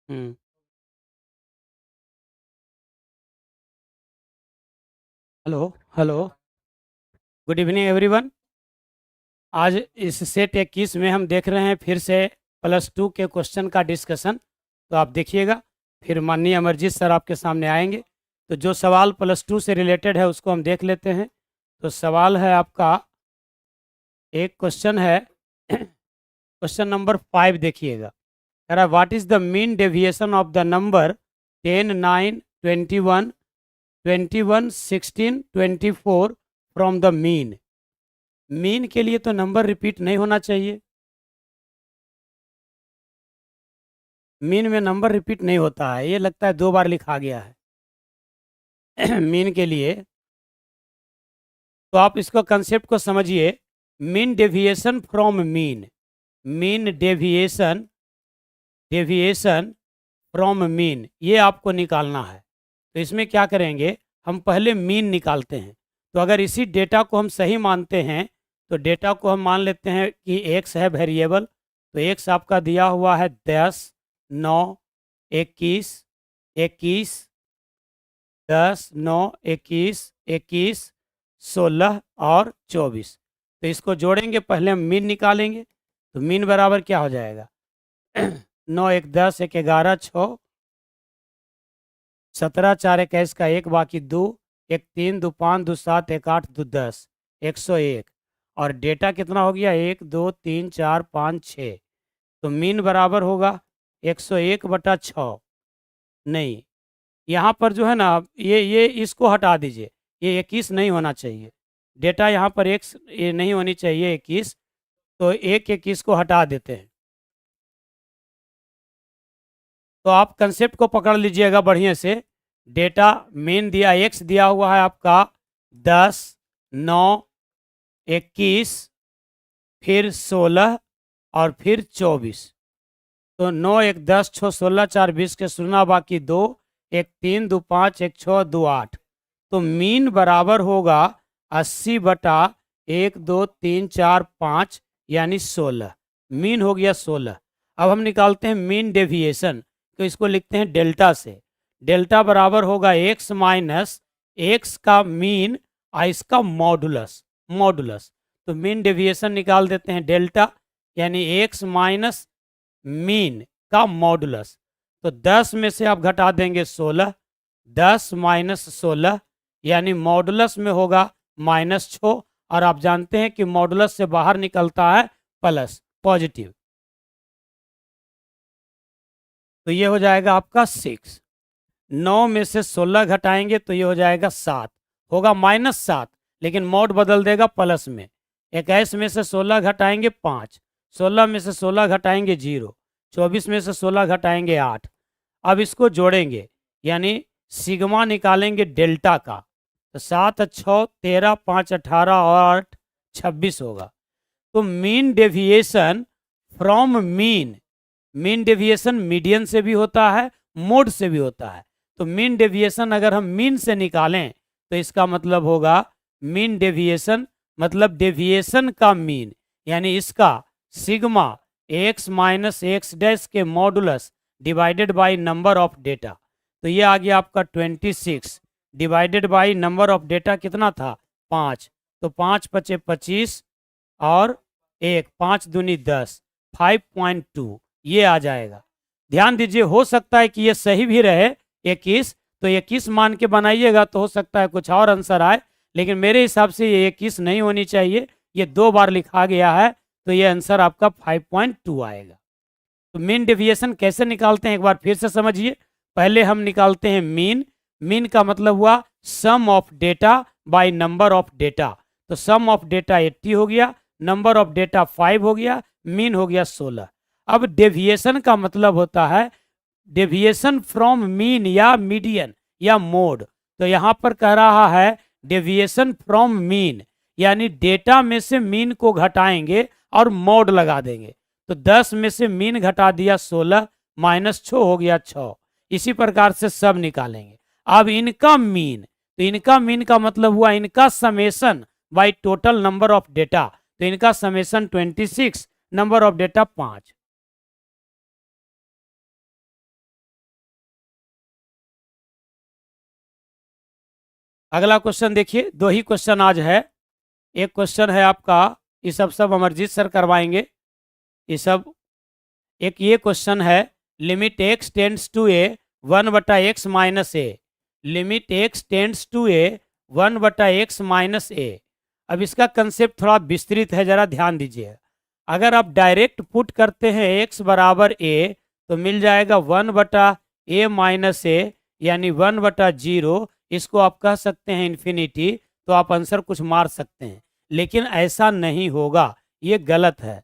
हम्म। Hello. Hello. Good evening everyone. आज इस set 21 में हम देख रहे हैं फिर से +2 के क्वेश्चन का डिस्कशन। तो आप देखिएगा, फिर माननीय अमरजीत सर आपके सामने आएंगे। तो जो सवाल +2 से रिलेटेड है उसको हम देख लेते हैं। तो सवाल है आपका, एक क्वेश्चन है क्वेश्चन नंबर 5 देखिएगा। कह रहा है what is the mean deviation of the number 10, 9, 21, 21, 16, 24 from the mean. Mean के लिए तो नंबर रिपीट नहीं होना चाहिए। मीन में नंबर रिपीट नहीं होता है, ये लगता है 2 बार लिखा गया है मीन के लिए। तो आप इसको कंसेप्ट को समझिए। Mean deviation from mean. Mean deviation, deviation from mean, ये आपको निकालना है। तो इसमें क्या करेंगे, हम पहले मीन निकालते हैं। तो अगर इसी डेटा को हम सही मानते हैं तो डेटा को हम मान लेते हैं कि एक्स है वेरिएबल। तो एक्स आपका दिया हुआ है 10, 9, 21, 21, 10, 9, 21, 21, 16 और 24। तो इसको जोड़ेंगे, पहले हम मीन निकालेंगे। तो मीन बराबर क्या हो जाएगा 9 1 10 1 11 6, 17 4 21 का 1 बाकी 2, 1 3 2 5 2 7 1 8 2 10, 101। और डेटा कितना हो गया 1 2 3 4 5 6। तो मीन बराबर होगा 101/6। नहीं, यहाँ पर जो है ना, ये इसको हटा दीजिए। ये 21 नहीं होना चाहिए। डेटा यहाँ पर एक ये नहीं होनी चाहिए 21। तो 21 को हटा देते हैं। तो आप कंसेप्ट को पकड़ लीजिएगा बढ़िया से। डेटा मेन दिया, एक्स दिया हुआ है आपका 10, 9, 21, फिर 16 और फिर 24। तो 9 1 10 6 16 4 20 के सुना बाकी 2, 1 3 2 5 1 6 2 8। तो मीन बराबर होगा 80/1 2 3 4 5 यानी 16। मीन हो गया 16। अब हम निकालते हैं मीन डेविएशन। तो इसको लिखते हैं डेल्टा से। डेल्टा बराबर होगा एक्स माइनस एक्स का मीन और इसका मॉडुलस। मॉडुलस। तो मीन डेविएशन निकाल देते हैं डेल्टा, यानी एक्स माइनस मीन का मॉडुलस। तो 10 में से आप घटा देंगे 16, 10 माइनस 16 यानी मॉडुलस में होगा -6। और आप जानते हैं कि मॉडुलस से बाहर निकलता है प्लस, पॉजिटिव। तो ये हो जाएगा आपका 6। 9 में से 16 घटाएंगे तो ये हो जाएगा 7, होगा -7, लेकिन मोड बदल देगा प्लस में। 21 में से 16 घटाएंगे 5, 16 में से 16 घटाएंगे 0, 24 में से 16 घटाएंगे 8। अब इसको जोड़ेंगे, यानी सिग्मा निकालेंगे डेल्टा का। तो 7 6 13 5 18 और 8 26 होगा। तो mean deviation from mean, mean deviation median से भी होता है, मोड से भी होता है। तो मीन डेविएशन अगर हम मीन से निकालें तो इसका मतलब होगा मीन डेविएशन मतलब डेविएशन का मीन, यानी इसका sigma X minus X dash के modulus divided by number of data. तो ये आ गया आपका 26 divided by number of data कितना था 5। तो 5 पचे 25 और 1 5 दूनी 10, 5.2 ये आ जाएगा। ध्यान दीजिए, हो सकता है कि ये सही भी रहे 21। तो 21 मान के बनाइएगा तो हो सकता है कुछ और आंसर आए, लेकिन मेरे हिसाब से ये 21 नहीं होनी चाहिए। ये 2 बार लिखा गया है, तो ये आंसर आपका 5.2 आएगा। तो मीन डेविएशन कैसे निकालते हैं एक बार फिर से समझिए। पहले हम निकालते हैं मीन। मीन का मतलब हुआ sum of data by number of data. तो सम ऑफ डेटा 80 हो गया, नंबर ऑफ डेटा 5 हो गया, मीन हो गया 16। अब डेविएशन का मतलब होता है डेविएशन फ्रॉम मीन या मीडियन या मोड। तो यहाँ पर कह रहा है डेविएशन फ्रॉम मीन, यानी डेटा में से मीन को घटाएंगे और मोड लगा देंगे। तो 10 में से मीन घटा दिया 16, -6 हो गया 6। इसी प्रकार से सब निकालेंगे। अब इनका मीन, तो इनका मीन का मतलब हुआ इनका summation by total number of data. तो इनका समेशन 26, नंबर ऑफ डेटा 5। अगला क्वेश्चन देखिए, दो ही क्वेश्चन आज है। एक क्वेश्चन है आपका, ये सब अमरजीत सर करवाएंगे ये सब। एक ये क्वेश्चन है, limit X tends to A 1/x minus A, limit X tends to A 1/x minus A. अब इसका कंसेप्ट थोड़ा विस्तृत है, जरा ध्यान दीजिए। अगर आप डायरेक्ट पुट करते हैं x बराबर a, तो मिल जाएगा 1/a माइनस ए, यानी 1/0। इसको आप कह सकते हैं इन्फिनिटी, तो आप आंसर कुछ मार सकते हैं। लेकिन ऐसा नहीं होगा, ये गलत है।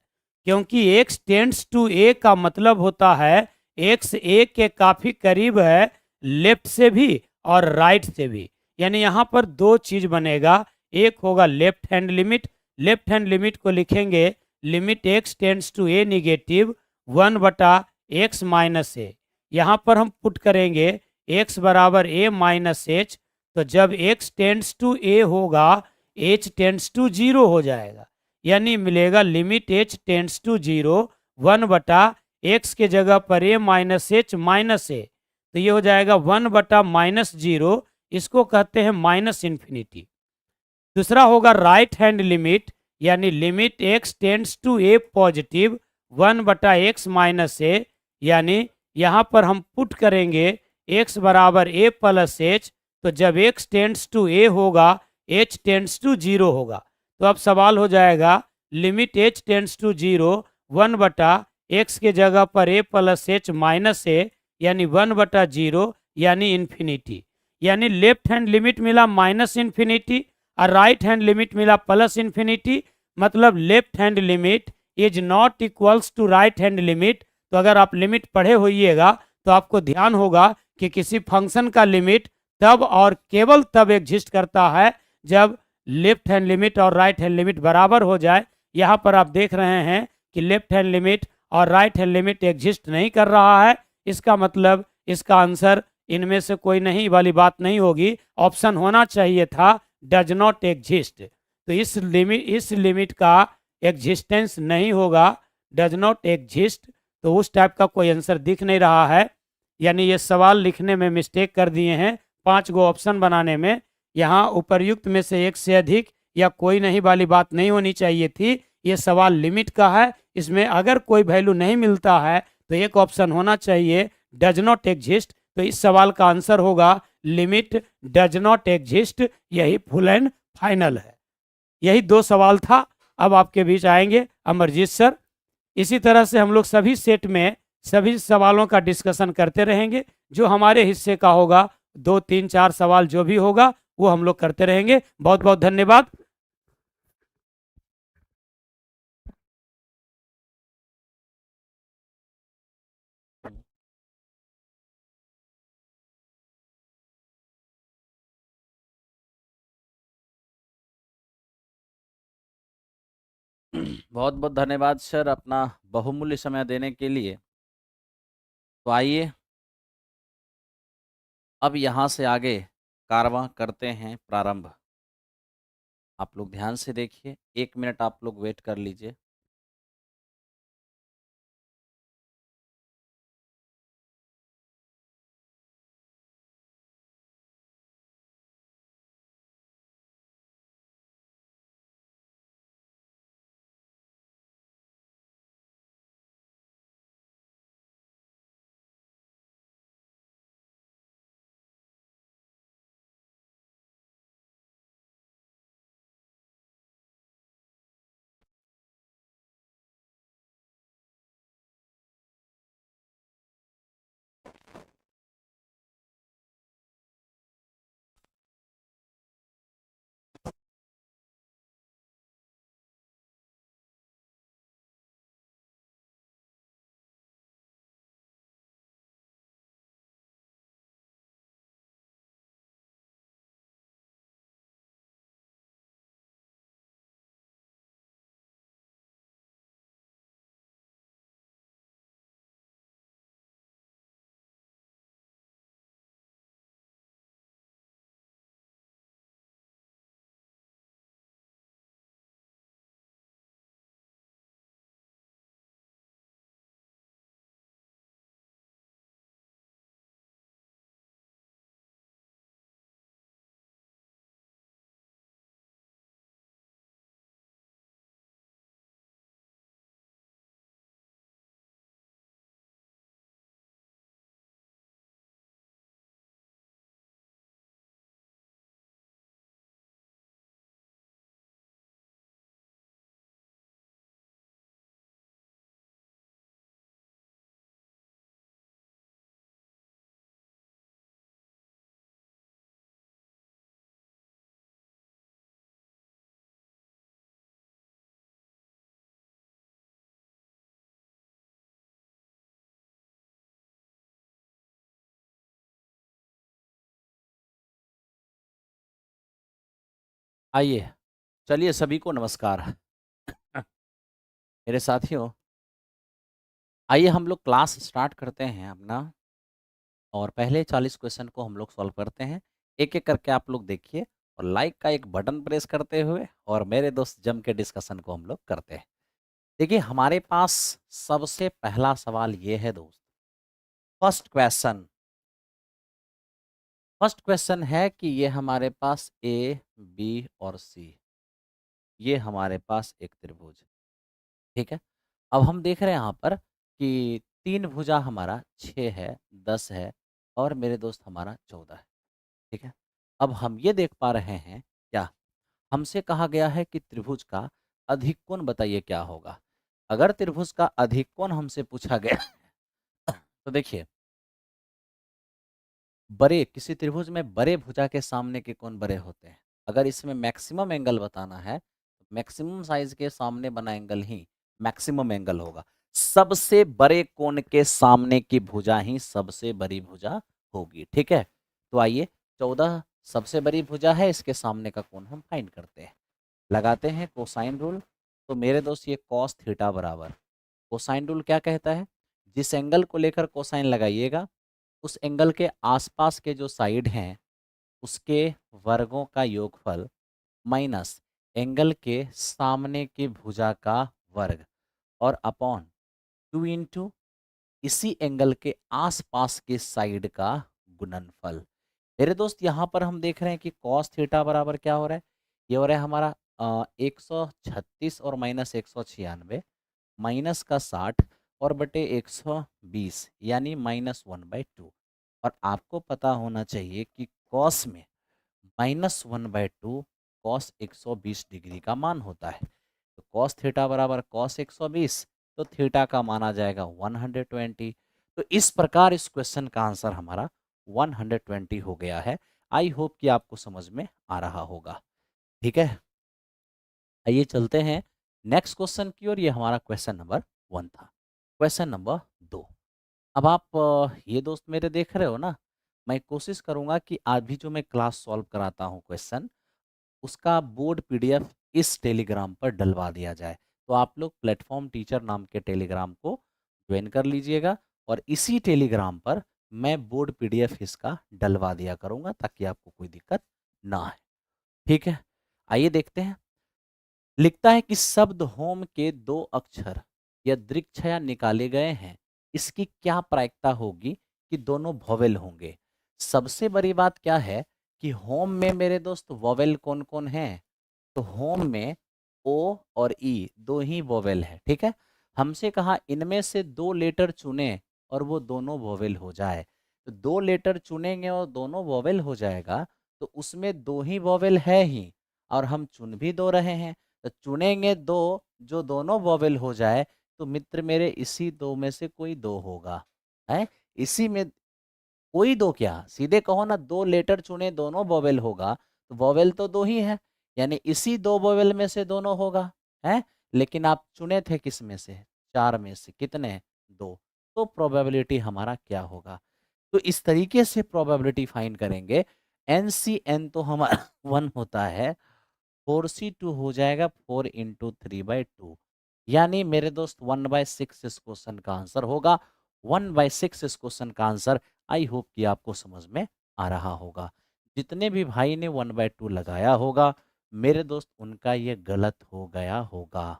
क्योंकि x टेंड्स टू a का मतलब होता है x a के काफी करीब है, लेफ्ट से भी और राइट से भी। यानी यहाँ पर दो चीज बनेगा, एक होगा left hand limit. Left hand limit को लिखेंगे limit x tends to a negative 1/x minus A. यहाँ पर हम पुट करेंगे x बराबर a माइनस एच, तो जब x टेंड्स टू a होगा h टेंड्स टू 0 हो जाएगा। यानी मिलेगा limit h tends to 0 1/x के जगह पर a माइनस एच माइनस ए, तो ये हो जाएगा 1/-0। इसको कहते हैं माइनस इन्फिनिटी। दूसरा होगा राइट हैंड लिमिट, यानी limit x tends to a positive 1/x minus A. यानी यहाँ पर हम पुट करेंगे x बराबर a प्लस एच, तो जब x टेंड्स टू a होगा h टेंड्स टू 0 होगा। तो अब सवाल हो जाएगा limit h tends to 0 1/x के जगह पर a plus H minus A, यानी 1/0 यानी इन्फिनिटी। यानी लेफ्ट हैंड लिमिट मिला माइनस इन्फिनिटी और राइट हैंड लिमिट मिला प्लस इन्फिनिटी। मतलब left hand limit is not equals to right hand limit. तो अगर आप लिमिट पढ़े होइएगा तो आपको ध्यान होगा कि किसी फंक्शन का लिमिट तब और केवल तब एग्जिस्ट करता है जब लेफ्ट हैंड लिमिट और राइट हैंड लिमिट बराबर हो जाए। यहाँ पर आप देख रहे हैं कि लेफ्ट हैंड लिमिट और राइट हैंड लिमिट एग्जिस्ट नहीं कर रहा है। इसका मतलब इसका आंसर इनमें से कोई नहीं वाली बात नहीं होगी, ऑप्शन होना चाहिए था डज नॉट एग्जिस्ट। तो इस लिमिट का एग्जिस्टेंस नहीं होगा, डज नॉट एग्जिस्ट। तो उस टाइप का कोई आंसर दिख नहीं रहा है। यानी ये सवाल लिखने में मिस्टेक कर दिए हैं, 5 गो ऑप्शन बनाने में। यहाँ उपर्युक्त में से एक से अधिक या कोई नहीं वाली बात नहीं होनी चाहिए थी। ये सवाल लिमिट का है, इसमें अगर कोई वैल्यू नहीं मिलता है तो एक ऑप्शन होना चाहिए डज नॉट एग्जिस्ट। तो इस सवाल का आंसर होगा लिमिट डज नॉट एग्जिस्ट। यही फुल एंड फाइनल है। यही 2 सवाल था। अब आपके बीच आएंगे अमरजीत सर। इसी तरह से हम लोग सभी सेट में सभी सवालों का डिस्कशन करते रहेंगे। जो हमारे हिस्से का होगा 2, 3, 4 सवाल जो भी होगा वो हम लोग करते रहेंगे। बहुत बहुत धन्यवाद। बहुत बहुत धन्यवाद सर, अपना बहुमूल्य समय देने के लिए। तो आइए अब यहाँ से आगे कारवां करते हैं प्रारंभ। आप लोग ध्यान से देखिए, 1 मिनट आप लोग वेट कर लीजिए। आइए, चलिए सभी को नमस्कार। मेरे साथियों, आइए हम लोग क्लास स्टार्ट करते हैं अपना, और पहले 40 क्वेश्चन को हम लोग सॉल्व करते हैं। एक-एक करके आप लोग देखिए, और लाइक का एक बटन प्रेस करते हुए और मेरे दोस्त जम के डिस्कशन को हम लोग करते हैं। देखिए, हमारे पास सबसे पहला सवाल ये है दोस्त, फर्स्ट क्वेश्चन। फर्स्ट क्वेश्चन है कि ये हमारे पास ए, बी और सी, ये हमारे पास एक त्रिभुज, ठीक है। अब हम देख रहे हैं यहाँ पर कि 3 भुजा हमारा 6 है, 10 है और मेरे दोस्त हमारा 14 है, ठीक है। अब हम ये देख पा रहे हैं क्या, हमसे कहा गया है कि त्रिभुज का अधिक कोण बताइए क्या होगा। अगर त्रिभुज का अधिक कोण हमसे पूछा गया तो देखिए, बड़े किसी त्रिभुज में बड़े भुजा के सामने के कोण बड़े होते हैं। अगर इसमें मैक्सिमम एंगल बताना है, तो मैक्सिमम साइज के सामने बना एंगल ही मैक्सिमम एंगल होगा। सबसे बड़े कोण के सामने की भुजा ही सबसे बड़ी भुजा होगी, ठीक है। तो आइए, 14 सबसे बड़ी भुजा है, इसके सामने का कोण हम फाइंड करते हैं। लगाते हैं कोसाइन रूल। तो मेरे दोस्त ये कॉस थीटा बराबर, कोसाइन रूल क्या कहता है, जिस एंगल को लेकर कोसाइन लगाइएगा उस एंगल के आसपास के जो साइड हैं उसके वर्गों का योगफल माइनस एंगल के सामने की भुजा का वर्ग और अपॉन 2 इंटू इसी एंगल के आसपास के साइड का गुणनफल। मेरे दोस्त यहाँ पर हम देख रहे हैं कि कॉस थीटा बराबर क्या हो रहा है, ये हो रहा है हमारा 136 और माइनस 196, माइनस का 60 और बटे 120 यानी -1/2। और आपको पता होना चाहिए कि कॉस में -1/2 कॉस 120 डिग्री का मान होता है। तो कॉस थीटा बराबर कॉस 120, तो थीटा का मान आ जाएगा 120। तो इस प्रकार इस क्वेश्चन का आंसर हमारा 120 हो गया है। आई होप कि आपको समझ में आ रहा होगा, ठीक है। आइए चलते हैं नेक्स्ट क्वेश्चन की ओर। ये हमारा क्वेश्चन नंबर 1 था। Question number 2। अब आप ये दोस्त मेरे देख रहे हो ना, मैं कोशिश करूंगा कि आज भी जो मैं क्लास सॉल्व कराता हूँ क्वेश्चन, उसका बोर्ड पीडीएफ इस टेलीग्राम पर डलवा दिया जाए। तो आप लोग प्लेटफॉर्म टीचर नाम के टेलीग्राम को ज्वाइन कर लीजिएगा, और इसी टेलीग्राम पर मैं बोर्ड पीडीएफ इसका डलवा दिया करूंगा ताकि आपको कोई दिक्कत ना आए, ठीक है। आइए देखते हैं। लिखता है कि शब्द होम के 2 अक्षर यदृच्छया निकाले गए हैं, इसकी क्या प्रायिकता होगी कि दोनों वोवेल होंगे। सबसे बड़ी बात क्या है कि होम में मेरे दोस्त वोवेल कौन कौन है, तो होम में ओ और ई दो ही वोवेल है, ठीक है। हमसे कहा इनमें से 2 लेटर चुने और वो दोनों वोवेल हो जाए। तो 2 लेटर चुनेंगे और दोनों वोवेल हो जाएगा, तो उसमें 2 ही वोवेल है ही, और हम चुन भी 2 रहे हैं। तो चुनेंगे 2 जो दोनों वोवेल हो जाए, तो मित्र मेरे इसी 2 में से कोई 2 होगा, है। इसी में कोई 2 क्या, सीधे कहो ना, 2 लेटर चुने दोनों वोवेल होगा, तो वोवेल तो 2 ही है, यानी इसी 2 वोवेल में से दोनों होगा, है। लेकिन आप चुने थे किस में से, 4 में से, कितने, 2। तो प्रोबेबिलिटी हमारा क्या होगा, तो इस तरीके से प्रोबेबिलिटी फाइंड करेंगे। NCN तो हमारा 1 होता है, 4C2 हो जाएगा 4 इंटू 3/2, यानी मेरे दोस्त 1/6 इस क्वेश्चन का आंसर होगा। 1/6 इस क्वेश्चन का आंसर। आई होप कि आपको समझ में आ रहा होगा। जितने भी भाई ने 1/2 लगाया होगा मेरे दोस्त, उनका ये गलत हो गया होगा,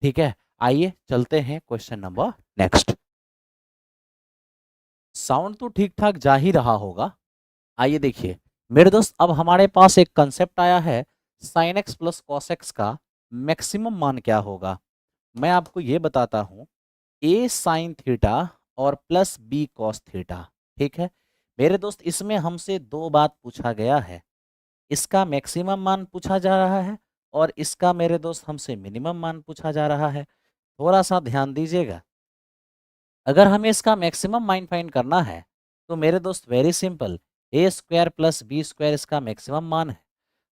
ठीक है। आइए चलते हैं क्वेश्चन नंबर नेक्स्ट। साउंड तो ठीक ठाक जा ही रहा होगा। आइए देखिए मेरे दोस्त, अब हमारे पास एक कंसेप्ट आया है, sine x plus cos x का मैक्सिमम मान क्या होगा। मैं आपको ये बताता हूं, ए साइन थीटा और प्लस बी कॉस थीटा, ठीक है। मेरे दोस्त इसमें हमसे 2 बात पूछा गया है, इसका मैक्सिमम मान पूछा जा रहा है और इसका मेरे दोस्त हमसे मिनिमम मान पूछा जा रहा है। थोड़ा सा ध्यान दीजिएगा, अगर हमें इसका मैक्सिमम मान फाइंड करना है तो मेरे दोस्त वेरी सिंपल, ए स्क्वायर प्लस बी स्क्वायर इसका मैक्सिमम मान है,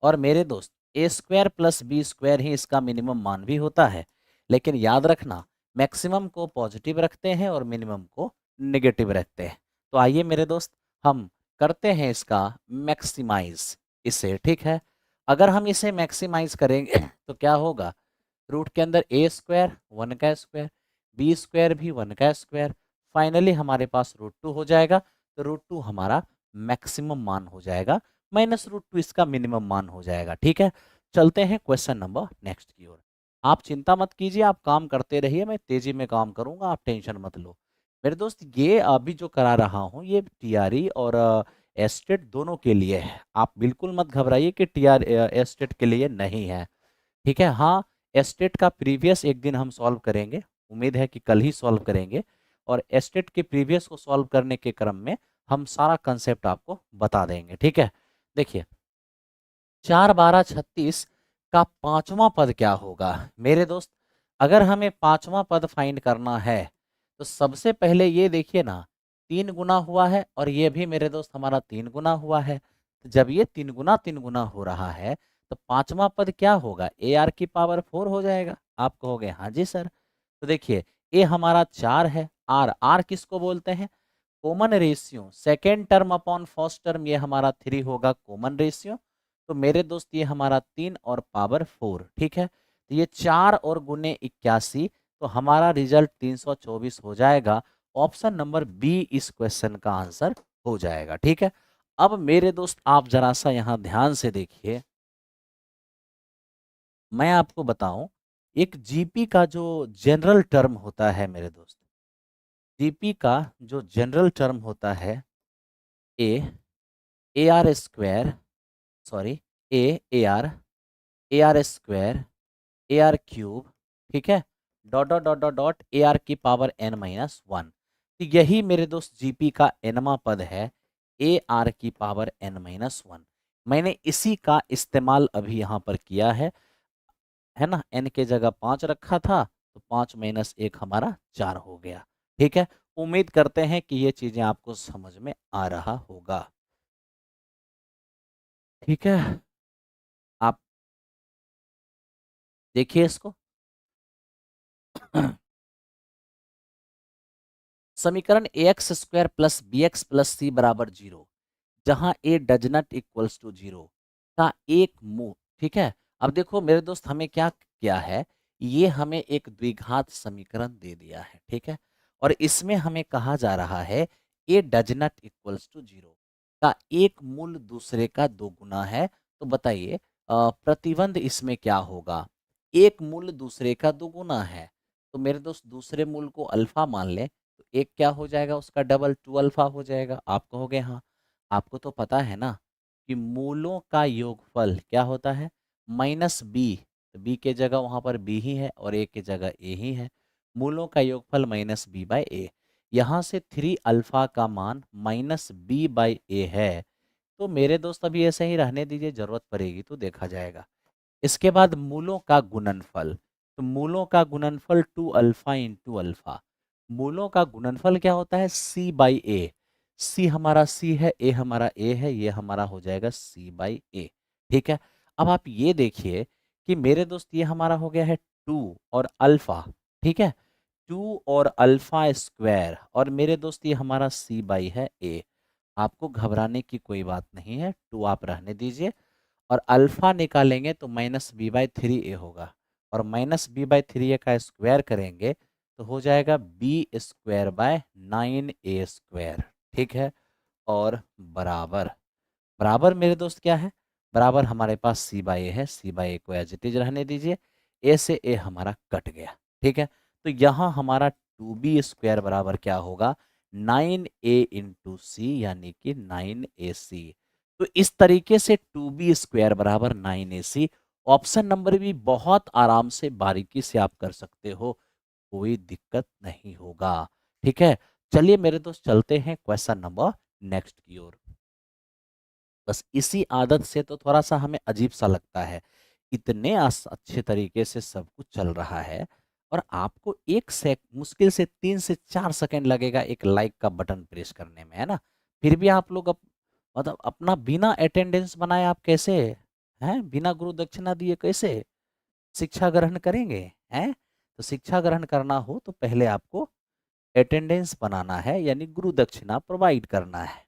और मेरे दोस्त ए स्क्वायर प्लस बी स्क्वायर ही इसका मिनिमम मान भी होता है। लेकिन याद रखना, मैक्सिमम को पॉजिटिव रखते हैं और मिनिमम को नेगेटिव रखते हैं। तो आइए मेरे दोस्त हम करते हैं इसका मैक्सिमाइज इसे, ठीक है। अगर हम इसे मैक्सिमाइज करेंगे तो क्या होगा, रूट के अंदर ए स्क्वायर 1 का स्क्वायर, बी स्क्वायर भी 1 का स्क्वायर, फाइनली हमारे पास रूट 2 हो जाएगा। तो रूट 2 हमारा मैक्सिमम मान हो जाएगा, माइनस रूट 2 इसका मिनिमम मान हो जाएगा। ठीक है, चलते हैं क्वेश्चन नंबर नेक्स्ट की ओर। आप चिंता मत कीजिए, आप काम करते रहिए, मैं तेजी में काम करूंगा, आप टेंशन मत लो। मेरे दोस्त ये अभी जो करा रहा हूँ ये टीआरई और एस्टेट दोनों के लिए है, आप बिल्कुल मत घबराइए कि टीआर एस्टेट के लिए नहीं है। ठीक है, हाँ एस्टेट का प्रीवियस एक दिन हम सॉल्व करेंगे, उम्मीद है कि कल ही सॉल्व करेंगे, और एस्टेट के प्रीवियस को सॉल्व करने के क्रम में हम सारा कंसेप्ट आपको बता देंगे। ठीक है, देखिए 4 12 36 का पांचवा पद क्या होगा मेरे दोस्त। अगर हमें पांचवा पद फाइंड करना है तो सबसे पहले ये देखिए ना, 3 गुना हुआ है और ये भी मेरे दोस्त हमारा 3 गुना हुआ है। तो जब ये 3 गुना हो रहा है तो पांचवा पद क्या होगा, ए आर की पावर 4 हो जाएगा। आप कहोगे हाँ जी सर। तो देखिए ए हमारा 4 है, आर आर किसको बोलते हैं, common ratio, second term upon first term, ये हमारा 3 होगा कॉमन रेशियो। तो मेरे दोस्त ये हमारा 3 और पावर 4। ठीक है, तो ये 4 और गुने 81, तो हमारा रिजल्ट 324 हो जाएगा। ऑप्शन नंबर बी इस क्वेश्चन का आंसर हो जाएगा। ठीक है, अब मेरे दोस्त आप जरा सा यहाँ ध्यान से देखिए, मैं आपको बताऊं एक जीपी का जो जनरल टर्म होता है मेरे दोस्त, जीपी का जो जनरल टर्म होता है A A R square, sorry A A R square A R cube, ठीक है, dot dot dot dot dot A R की पावर n-1। तो यही मेरे दोस्त जीपी का nवा पद है, ए आर की पावर n-1। मैंने इसी का इस्तेमाल अभी यहाँ पर किया है ना, n के जगह 5 रखा था तो 5 - 1 हमारा 4 हो गया। ठीक है, उम्मीद करते हैं कि ये चीजें आपको समझ में आ रहा होगा। ठीक है, आप देखिए इसको। समीकरण A X square plus B X plus C बराबर 0, जहां A does not equals to 0 का एक मूल। ठीक है, अब देखो मेरे दोस्त हमें क्या किया है, ये हमें एक द्विघात समीकरण दे दिया है। ठीक है, और इसमें हमें कहा जा रहा है ए डज नॉट इक्वल्स टू 0 का एक मूल दूसरे का 2 गुना है। तो बताइए प्रतिबंध इसमें क्या होगा, एक मूल दूसरे का 2 गुना है, तो मेरे दोस्त दूसरे मूल को अल्फा मान ले, तो एक क्या हो जाएगा उसका डबल 2 अल्फा हो जाएगा। आप कहोगे हाँ, आपको तो पता है ना कि मूलों का योगफल क्या होता है, माइनस बी, तो बी के जगह वहां पर बी ही है और ए के जगह ए ही है, मूलों का योगफल माइनस बी बाई ए। यहाँ से 3 अल्फा का मान माइनस बी बाई ए है। तो मेरे दोस्त अभी ऐसे ही रहने दीजिए, जरूरत पड़ेगी तो देखा जाएगा। इसके बाद मूलों का गुणनफल, तो मूलों का गुणनफल 2 अल्फा इंटू अल्फा, मूलों का गुणनफल क्या होता है c बाई ए, सी हमारा c है, ए हमारा a है, ये हमारा हो जाएगा c बाई ए। ठीक है, अब आप ये देखिए कि मेरे दोस्त ये हमारा हो गया है 2 और अल्फा। ठीक है, 2 और अल्फा स्क्वायर, और मेरे दोस्त ये हमारा c बाई है a। आपको घबराने की कोई बात नहीं है, 2 आप रहने दीजिए, और अल्फा निकालेंगे तो -b/3a होगा, और -b/3a का स्क्वायर करेंगे तो हो जाएगा b² बाय 9a²। ठीक है, और बराबर, बराबर मेरे दोस्त क्या है, बराबर हमारे पास c/a है, c/a को एज इट इज रहने दीजिए, a से a हमारा कट गया। ठीक है, तो यहाँ हमारा 2b² बराबर क्या होगा, 9a इंटू सी, यानी कि 9ac। तो इस तरीके से 2b² बराबर 9ac, ऑप्शन नंबर भी बहुत आराम से बारीकी से आप कर सकते हो, कोई दिक्कत नहीं होगा। ठीक है, चलिए मेरे दोस्त चलते हैं क्वेश्चन नंबर नेक्स्ट की ओर। बस इसी आदत से तो थोड़ा सा हमें अजीब सा लगता है, इतने अच्छे तरीके से सब कुछ चल रहा है और आपको एक सेक मुश्किल से 3 से 4 सेकंड लगेगा एक लाइक का बटन प्रेस करने में, है ना। फिर भी आप लोग मतलब अपना बिना अटेंडेंस बनाए आप कैसे हैं, बिना गुरु दक्षिणा दिए कैसे शिक्षा ग्रहण करेंगे हैं। तो शिक्षा ग्रहण करना हो तो पहले आपको अटेंडेंस बनाना है, यानी गुरु दक्षिणा प्रोवाइड करना है।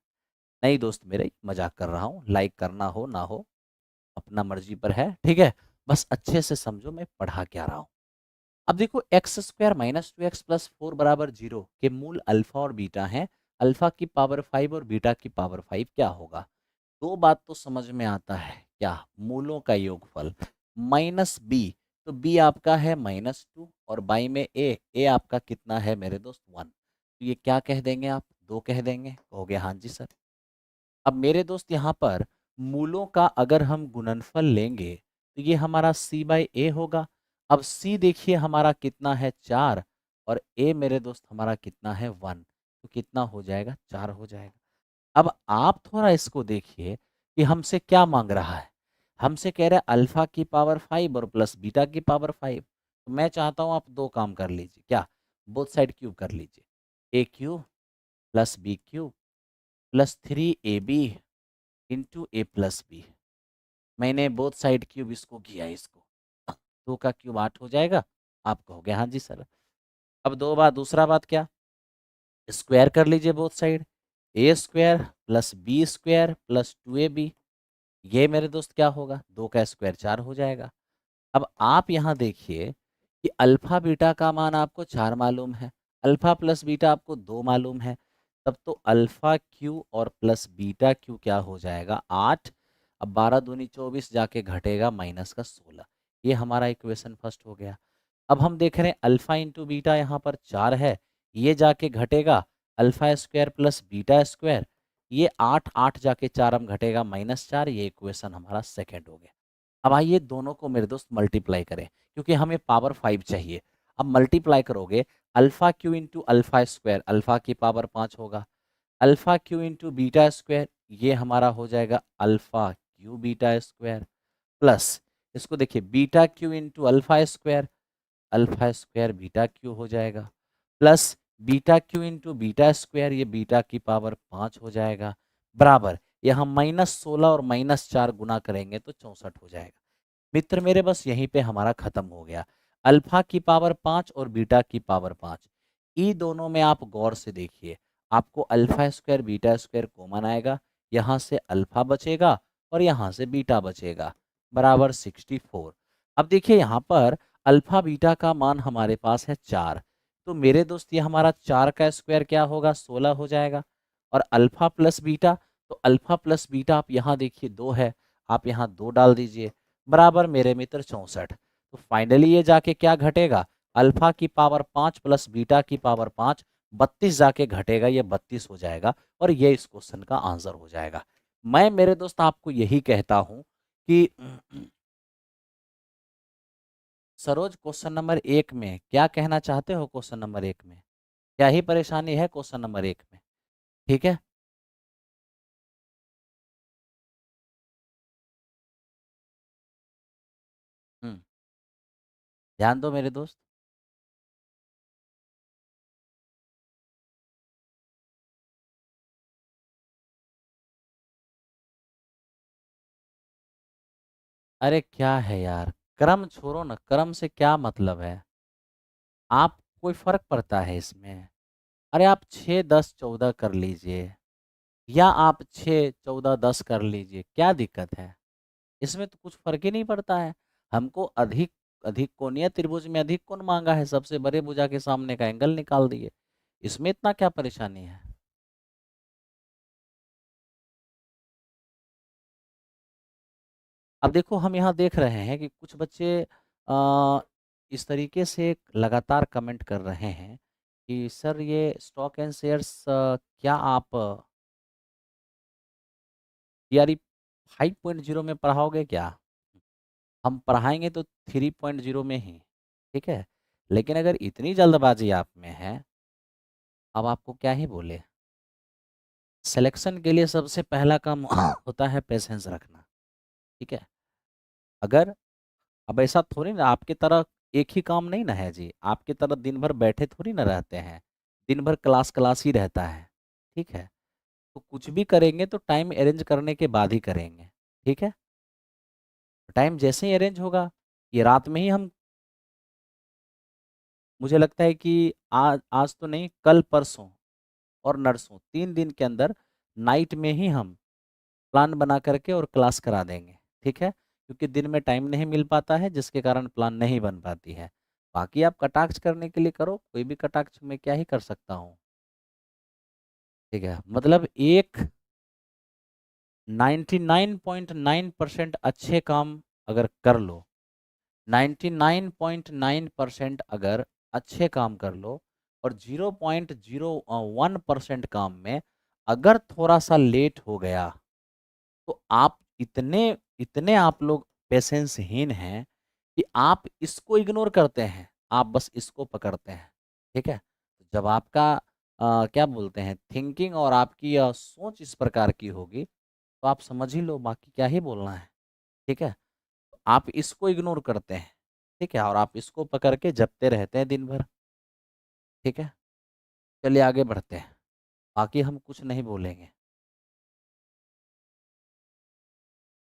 नहीं दोस्त मेरे, मजाक कर रहा हूँ, लाइक करना हो ना हो अपना मर्जी पर है, ठीक है। बस अच्छे से समझो मैं पढ़ा क्या रहा हूँ। अब देखो x square minus 2x plus 4 बराबर 0 के मूल अल्फा और बीटा हैं। अल्फा की पावर 5 और बीटा की पावर 5 क्या होगा? दो बात तो समझ में आता है, क्या? मूलों का योगफल माइनस बी, तो बी आपका है -2 और बाई में ए आपका कितना है मेरे दोस्त? 1। तो ये क्या कह देंगे आप? 2 कह देंगे, कहोगे हाँ जी सर। अब मेरे दोस्त यहाँ पर मूलों का अगर हम गुणनफल लेंगे तो ये हमारा c बाई ए होगा। अब c देखिए हमारा कितना है? 4, और a मेरे दोस्त हमारा कितना है? 1। तो कितना हो जाएगा? 4 हो जाएगा। अब आप थोड़ा इसको देखिए कि हमसे क्या मांग रहा है। हमसे कह रहा है अल्फा की पावर 5 और प्लस बीटा की पावर 5। तो मैं चाहता हूं आप दो काम कर लीजिए, क्या? बोथ साइड क्यूब कर लीजिए। A cube plus B cube plus 3ab into A plus B. मैंने बोथ साइड क्यूब इसको किया, इसको 2 का क्यूब 8 हो जाएगा। आप कहोगे हाँ जी सर। अब दूसरा बात क्या? स्क्वायर कर लीजिए both side. A square plus B square plus 2ab, ये मेरे दोस्त क्या होगा? 2 का स्क्वायर 4 हो जाएगा। अब आप यहाँ देखिए कि अल्फा बीटा का मान आपको 4 मालूम है, अल्फा प्लस बीटा आपको 2 मालूम है। तब तो अल्फा क्यू और प्लस बीटा क्यू क्या हो जाएगा? 8। अब 12 दूनी 24 जाके घटेगा माइनस का 16। ये हमारा इक्वेशन फर्स्ट हो गया। अब हम देख रहे हैं अल्फा इंटू बीटा यहाँ पर 4 है, ये जाके घटेगा alpha square plus beta square. ये 8 8 जाके 4 हम घटेगा -4। ये इक्वेशन हमारा सेकेंड हो गया। अब आइए दोनों को मेरे दोस्त मल्टीप्लाई करें, क्योंकि हमें पावर 5 चाहिए। अब मल्टीप्लाई करोगे alpha Q into alpha square, alpha की पावर 5 होगा। Alpha Q into beta square, ये हमारा हो जाएगा alpha Q beta square, plus इसको देखिए beta Q into alpha square beta Q हो जाएगा, plus beta Q into beta square, ये बीटा की पावर 5 हो जाएगा, बराबर यहाँ -16 और -4 गुना करेंगे तो 64 हो जाएगा। मित्र मेरे बस यहीं पे हमारा खत्म हो गया। अल्फा की पावर 5 और बीटा की पावर 5, ई दोनों में आप गौर से देखिए, आपको alpha square beta square common आएगा, यहाँ से अल्फा बचेगा और यहाँ से बीटा बचेगा, बराबर 64। अब देखिए यहाँ पर अल्फा बीटा का मान हमारे पास है 4, तो मेरे दोस्त ये हमारा 4 का स्क्वायर क्या होगा? 16 हो जाएगा। और अल्फा प्लस बीटा, तो अल्फा प्लस बीटा आप यहाँ देखिए 2 है, आप यहाँ 2 डाल दीजिए, बराबर मेरे मित्र 64। तो फाइनली ये जाके क्या घटेगा? अल्फा की पावर 5 प्लस बीटा की पावर 5, 32 जाके घटेगा, ये 32 हो जाएगा और ये इस क्वेश्चन का आंसर हो जाएगा। मैं मेरे दोस्त आपको यही कहता हूं कि सरोज क्वेश्चन नंबर 1 में क्या कहना चाहते हो? क्वेश्चन नंबर 1 में क्या ही परेशानी है? क्वेश्चन नंबर 1 में, ठीक है। ध्यान दो मेरे दोस्त। अरे क्या है यार, क्रम छोड़ो ना, क्रम से क्या मतलब है? आप कोई फर्क पड़ता है इसमें? अरे आप 6 10 14 कर लीजिए, या आप 6 14 10 कर लीजिए, क्या दिक्कत है? इसमें तो कुछ फर्क ही नहीं पड़ता है। हमको अधिक अधिक कोणीय त्रिभुज में अधिक कोण मांगा है, सबसे बड़े भुजा के सामने का एंगल निकाल दिए, इसमें इतना क्या परेशानी है? अब देखो हम यहाँ देख रहे हैं कि कुछ बच्चे अ, इस तरीके से लगातार कमेंट कर रहे हैं कि सर ये स्टॉक एंड शेयर्स क्या आप टीआरई 5.0 में पढ़ाओगे क्या? हम पढ़ाएंगे तो 3.0 में ही, ठीक है। लेकिन अगर इतनी जल्दबाजी आप में है, अब आपको क्या ही बोले। सिलेक्शन के लिए सबसे पहला काम होता है पेशेंस रखना, ठीक है। अगर अब ऐसा थोड़ी ना आपकी तरह एक ही काम नहीं ना है जी, आपकी तरह दिन भर बैठे थोड़ी ना रहते हैं, दिन भर क्लास क्लास ही रहता है, ठीक है। तो कुछ भी करेंगे तो टाइम अरेंज करने के बाद ही करेंगे, ठीक है। टाइम जैसे ही अरेंज होगा, ये रात में ही हम, मुझे लगता है कि आज आज तो नहीं, कल परसों और नरसों 3 दिन के अंदर नाइट में ही हम प्लान बना करके और क्लास करा देंगे, ठीक है, क्योंकि दिन में टाइम नहीं मिल पाता है जिसके कारण प्लान नहीं बन पाती है। बाकी आप कटाक्ष करने के लिए करो, कोई भी कटाक्ष में क्या ही कर सकता हूँ। ठीक है, मतलब एक 99.9% अच्छे काम अगर कर लो, 99.9% अगर अच्छे काम कर लो और 0.01% काम में अगर थोड़ा सा लेट हो गया तो आप इतने इतने आप लोग पेशेंसहीन हैं कि आप इसको इग्नोर करते हैं, आप बस इसको पकड़ते हैं। ठीक है, जब आपका क्या बोलते हैं थिंकिंग और आपकी सोच इस प्रकार की होगी तो आप समझ ही लो, बाकी क्या ही बोलना है। ठीक है, आप इसको इग्नोर करते हैं, ठीक है, और आप इसको पकड़ के जपते रहते हैं दिन भर। ठीक है, चलिए आगे बढ़ते हैं, बाकी हम कुछ नहीं बोलेंगे।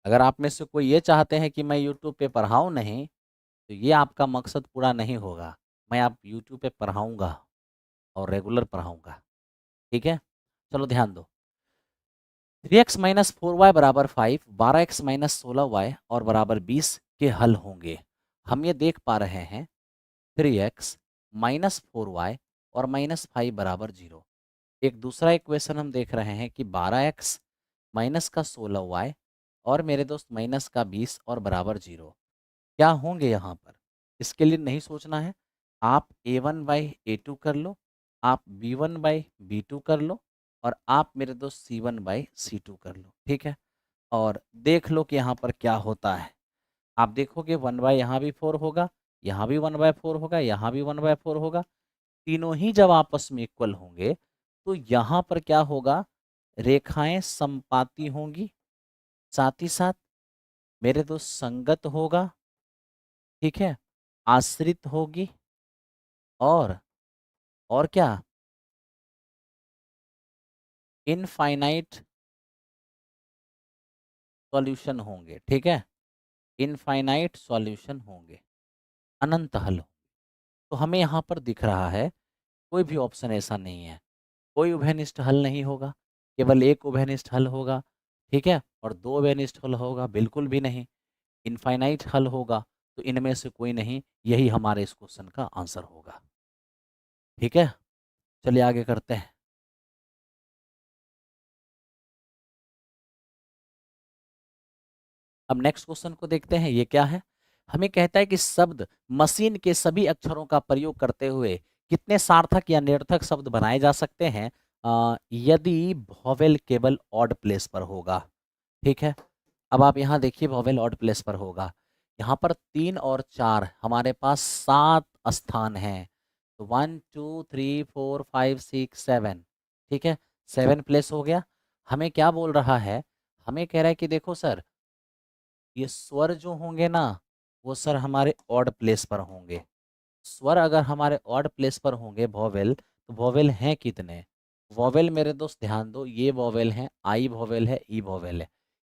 अगर आप में से कोई ये चाहते हैं कि मैं यूट्यूब पे पढ़ाऊँ नहीं, तो ये आपका मकसद पूरा नहीं होगा। मैं आप यूट्यूब पे पढ़ाऊँगा और रेगुलर पढ़ाऊँगा। ठीक है, चलो ध्यान दो। 3x माइनस 4y बराबर 5, 12x माइनस 16y और बराबर 20 के हल होंगे। हम ये देख पा रहे हैं 3x माइनस 4y और माइनस 5 बराबर 0। एक दूसरा इक्वेशन हम देख रहे हैं कि 12x माइनस का 16y और मेरे दोस्त माइनस का 20 और बराबर 0 क्या होंगे यहाँ पर। इसके लिए नहीं सोचना है, आप a1 बाई a2 कर लो, आप b1 बाई b2 कर लो और आप मेरे दोस्त c1 बाई c2 कर लो। ठीक है, और देख लो कि यहाँ पर क्या होता है। आप देखोगे 1 बाय यहाँ भी 4 होगा, यहाँ भी 1/4 होगा, यहाँ भी 1/4 होगा। तीनों ही जब आपस में इक्वल होंगे तो यहाँ पर क्या होगा, रेखाएं समपाती होंगी, साथ ही साथ मेरे दोस्त संगत होगा। ठीक है, आश्रित होगी और क्या, इनफाइनाइट सॉल्यूशन होंगे। ठीक है, इनफाइनाइट सॉल्यूशन होंगे, अनंत हल होंगे। तो हमें यहाँ पर दिख रहा है कोई भी ऑप्शन ऐसा नहीं है, कोई उभयनिष्ठ हल नहीं होगा, केवल एक उभयनिष्ठ हल होगा। ठीक है, और दो उभयनिष्ठ हल होगा, बिल्कुल भी नहीं। इनफाइनाइट हल होगा तो इनमें से कोई नहीं, यही हमारे इस क्वेश्चन का आंसर होगा। ठीक है, चलिए आगे करते हैं। अब नेक्स्ट क्वेश्चन को देखते हैं, ये क्या है। हमें कहता है कि शब्द मशीन के सभी अक्षरों का प्रयोग करते हुए कितने सार्थक या निरर्थक शब्द बनाए जा सकते हैं यदि वॉवेल केवल ऑड प्लेस पर होगा। ठीक है, अब आप यहाँ देखिए वॉवेल ऑड प्लेस पर होगा, यहाँ पर 3 और 4 हमारे पास 7 स्थान हैं। तो 1 2 3 4 5 6 7, ठीक है, 7 प्लेस हो गया। हमें क्या बोल रहा है, हमें कह रहा है कि देखो सर ये स्वर जो होंगे ना वो सर हमारे ऑड प्लेस पर होंगे। स्वर अगर हमारे ऑड प्लेस पर होंगे वॉवेल, तो वॉवेल हैं कितने, वॉवेल मेरे दोस्त ध्यान दो, ये वॉवेल है, आई वॉवेल है, ई वॉवेल है,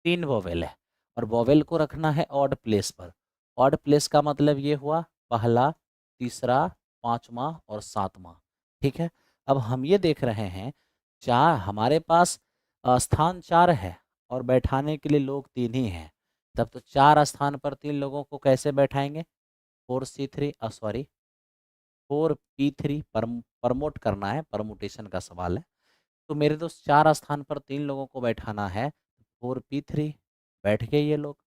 3 वॉवेल है और वॉवेल को रखना है ऑड प्लेस पर। ऑड प्लेस का मतलब ये हुआ पहला, तीसरा, पांचवा और सातवां। ठीक है, अब हम ये देख रहे हैं चार हमारे पास स्थान 4 है और बैठाने के लिए लोग 3 ही हैं, तब तो 4 स्थान पर 3 लोगों को कैसे बैठाएंगे, 4c3 सॉरी 4p3 परमोट करना है, परमुटेशन का सवाल है। तो मेरे दोस्त 4 स्थान पर 3 लोगों को बैठाना है, 4p3 बैठ गए ये लोग।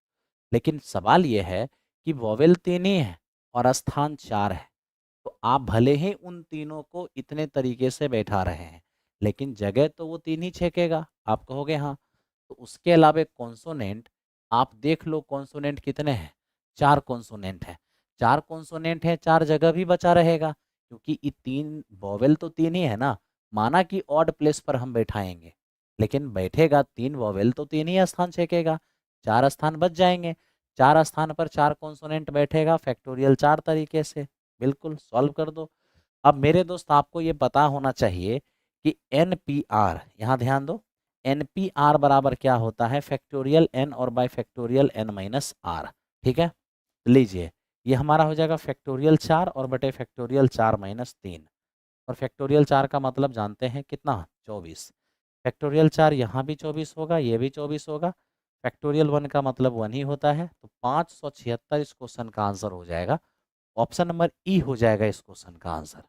लेकिन सवाल ये है कि वॉवेल 3 ही है और स्थान 4 है, तो आप भले ही उन तीनों को इतने तरीके से बैठा रहे हैं लेकिन जगह तो वो 3 ही छेकेगा। आप कहोगे हाँ, तो उसके अलावा कॉन्सोनेंट आप देख लो, कॉन्सोनेंट कितने हैं, 4 कॉन्सोनेंट है, 4 कॉन्सोनेंट है, 4 जगह भी बचा रहेगा क्योंकि ये 3 वॉवेल तो 3 ही है ना। माना कि ऑड प्लेस पर हम बैठाएंगे लेकिन बैठेगा 3 वॉवेल तो 3 ही स्थान छेकेगा, 4 स्थान बच जाएंगे। 4 स्थान पर 4 कॉन्सोनेंट बैठेगा, फैक्टोरियल 4 तरीके से, बिल्कुल सॉल्व कर दो। अब मेरे दोस्त आपको ये पता होना चाहिए कि एन पी आर, यहाँ ध्यान दो, एन पी आर बराबर क्या होता है, फैक्टोरियल एन और by factorial N minus R. ठीक है, लीजिए ये हमारा हो जाएगा फैक्टोरियल 4 और बटे फैक्टोरियल 4 माइनस 3, और फैक्टोरियल 4 का मतलब जानते हैं कितना, 24। फैक्टोरियल 4 यहाँ भी 24 होगा, ये भी 24 होगा, फैक्टोरियल 1 का मतलब 1 ही होता है, तो 576 इस क्वेश्चन का आंसर हो जाएगा। ऑप्शन नंबर ई हो जाएगा इस क्वेश्चन का आंसर।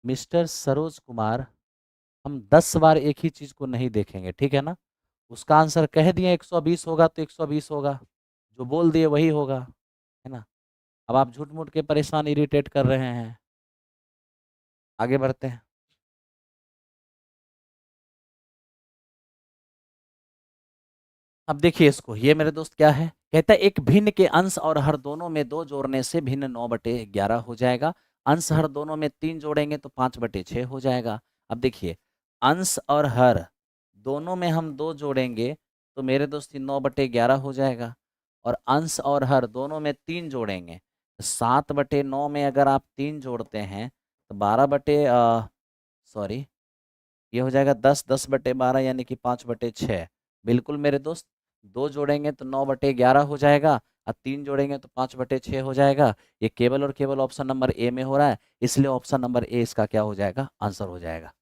मिस्टर सरोज कुमार, हम 10 बार एक ही चीज को नहीं देखेंगे, ठीक है ना। उसका आंसर कह दिए 120 होगा तो 120 होगा, जो बोल दिए वही होगा, है ना। अब आप झूठ मूठ के परेशान इरिटेट कर रहे हैं। आगे बढ़ते हैं। अब देखिए इसको, ये मेरे दोस्त क्या है, कहता है एक भिन्न के अंश और हर दोनों में 2 जोड़ने से भिन्न 9/11 हो जाएगा। अंश हर दोनों में 3 जोड़ेंगे तो 5/6 हो जाएगा। अब देखिए, अंश और हर दोनों में हम 2 जोड़ेंगे तो मेरे दोस्त 9/11 हो जाएगा। और अंश और हर दोनों में 3 जोड़ेंगे, 7/9 में अगर आप 3 जोड़ते हैं तो 12 ये हो जाएगा 10/12 यानी कि 5/6। बिल्कुल मेरे दोस्त, 2 जोड़ेंगे तो 9/11 हो जाएगा और 3 जोड़ेंगे तो 5/6 हो जाएगा। ये केवल और केवल ऑप्शन नंबर ए में हो रहा है, इसलिए ऑप्शन नंबर ए इसका क्या हो जाएगा, आंसर हो जाएगा।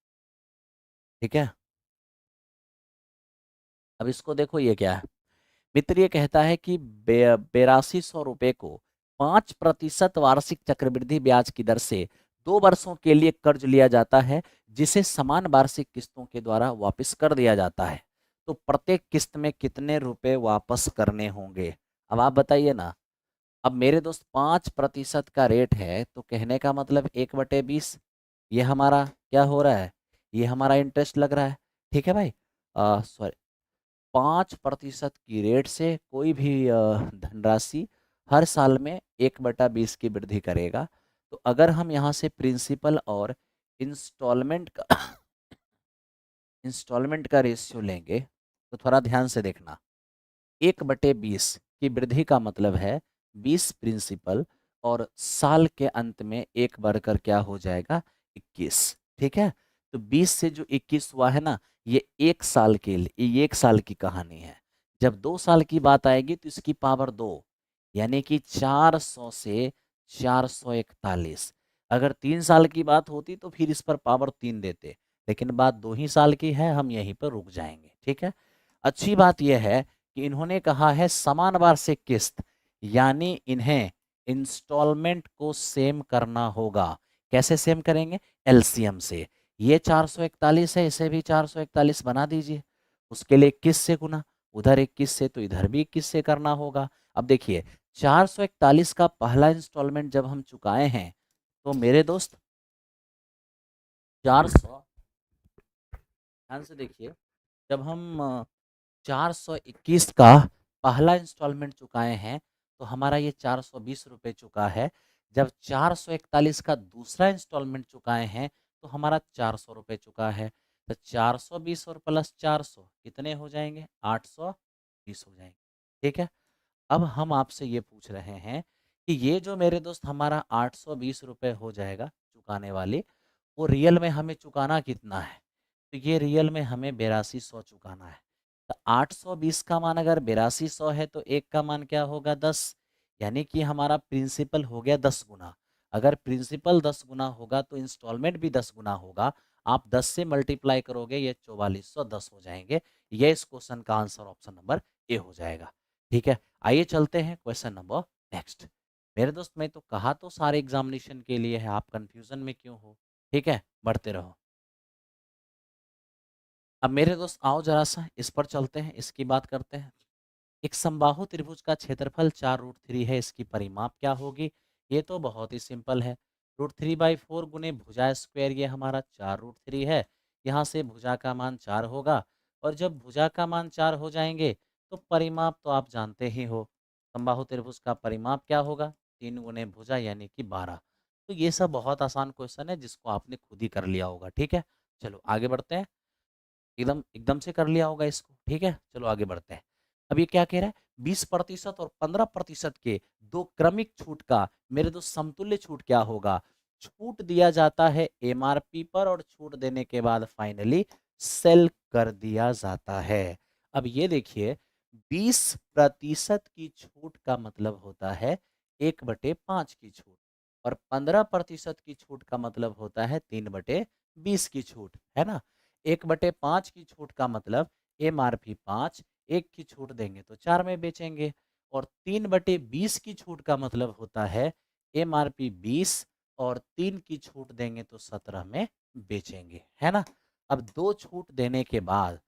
ठीक है, अब इसको देखो, ये क्या है मित्र, ये कहता है कि 8200 रुपये को 5% वार्षिक चक्रवृद्धि ब्याज की दर से 2 वर्षों के लिए कर्ज लिया जाता है, जिसे समान वार्षिक किस्तों के द्वारा वापस कर दिया जाता है। तो प्रत्येक किस्त में कितने रुपए वापस करने होंगे, अब आप बताइए ना। अब मेरे दोस्त 5% का रेट है, तो कहने का मतलब 1/20, ये हमारा क्या हो रहा है, ये हमारा इंटरेस्ट लग रहा है। ठीक है भाई, सॉरी, 5% की रेट से कोई भी धनराशि हर साल में 1/20 की वृद्धि करेगा। तो अगर हम यहाँ से प्रिंसिपल और इंस्टॉलमेंट का इंस्टॉलमेंट का रेशियो लेंगे, तो थोड़ा ध्यान से देखना। 1/20 की वृद्धि का मतलब है 20 प्रिंसिपल और साल के अंत में एक बढ़कर क्या हो जाएगा, 21। ठीक है, तो 20 से जो 21 हुआ है ना, ये 1 साल के लिए, ये 1 साल की कहानी है। जब 2 साल की बात आएगी तो इसकी पावर 2, यानी कि 400 से 441। अगर 3 साल की बात होती तो फिर इस पर पावर 3 देते, लेकिन बात 2 ही साल की है, हम यहीं पर रुक जाएंगे। ठीक है, अच्छी बात यह है कि इन्होंने कहा है समान वार्षिक किस्त, यानी इन्हें इंस्टॉलमेंट को सेम करना होगा। कैसे सेम करेंगे, एलसीएम से। ये 441 है, इसे भी 441 बना दीजिए। उसके लिए 21 से गुना, उधर 21 से, तो इधर भी 21 से करना होगा। अब देखिए, 441 का पहला इंस्टॉलमेंट जब हम चुकाए हैं, तो मेरे दोस्त 400, ध्यान से देखिए, जब हम 421 का पहला इंस्टॉलमेंट चुकाए हैं, तो हमारा ये 420 रुपये चुका है। जब 441 का दूसरा इंस्टॉलमेंट चुकाए हैं, तो हमारा 400 रुपये चुका है। तो 420 और प्लस 400 कितने हो जाएंगे, 820 हो जाएंगे। ठीक है, अब हम आपसे ये पूछ रहे हैं कि ये जो मेरे दोस्त हमारा 820 रुपये हो जाएगा चुकाने वाली, वो रियल में हमें चुकाना कितना है, तो ये रियल में हमें 8200 चुकाना है। तो 820 का मान अगर 8200 है, तो एक का मान क्या होगा, 10, यानी कि हमारा प्रिंसिपल हो गया 10 गुना। अगर प्रिंसिपल 10 गुना होगा तो इंस्टॉलमेंट भी 10 गुना होगा। आप 10 से मल्टीप्लाई करोगे, ये 4410 हो जाएंगे। ये इस क्वेश्चन का आंसर ऑप्शन नंबर ए हो जाएगा। ठीक है, आइए चलते हैं क्वेश्चन नंबर नेक्स्ट। मेरे दोस्त, मैं तो कहा तो सारे एग्जामिनेशन के लिए है, आप कंफ्यूजन में क्यों हो। ठीक है, बढ़ते रहो। अब मेरे दोस्त आओ जरा सा इस पर चलते हैं, इसकी बात करते हैं। एक समबाहु त्रिभुज का क्षेत्रफल 4√3 है, इसकी परिमाप क्या होगी। ये तो बहुत ही सिंपल है, √3/4 गुने भुजा स्क्वायर, ये हमारा 4√3 है। यहाँ से भुजा का मान 4 होगा, और जब भुजा का मान 4 हो जाएंगे तो परिमाप तो आप जानते ही हो। समबाहु त्रिभुज का परिमाप क्या होगा, 3 गुने भुजा यानी कि 12। तो ये सब बहुत आसान क्वेश्चन है, जिसको आपने खुद ही कर लिया होगा। ठीक है, चलो आगे बढ़ते हैं। एकदम एकदम से कर लिया होगा इसको। ठीक है, चलो आगे बढ़ते हैं। अब ये क्या कह रहा है, 20% और 15% के दो क्रमिक छूट का मेरे दोस्त समतुल्य छूट क्या होगा। छूट दिया जाता है एमआरपी पर, और छूट देने के बाद फाइनली सेल कर दिया जाता है। अब ये देखिए, 20% की छूट का मतलब होता है 1/5 की छूट। और 15% की छूट का मतलब होता है 3/20 की छूट, है ना। 1/5 की छूट का मतलब MRP 5, 1 की छूट देंगे तो 4 में बेचेंगे, और 3/20 की छूट का मतलब होता है MRP 20 और 3 की छूट देंगे तो 17 में बेचेंगे, है ना। अब 2 छूट देने के बाद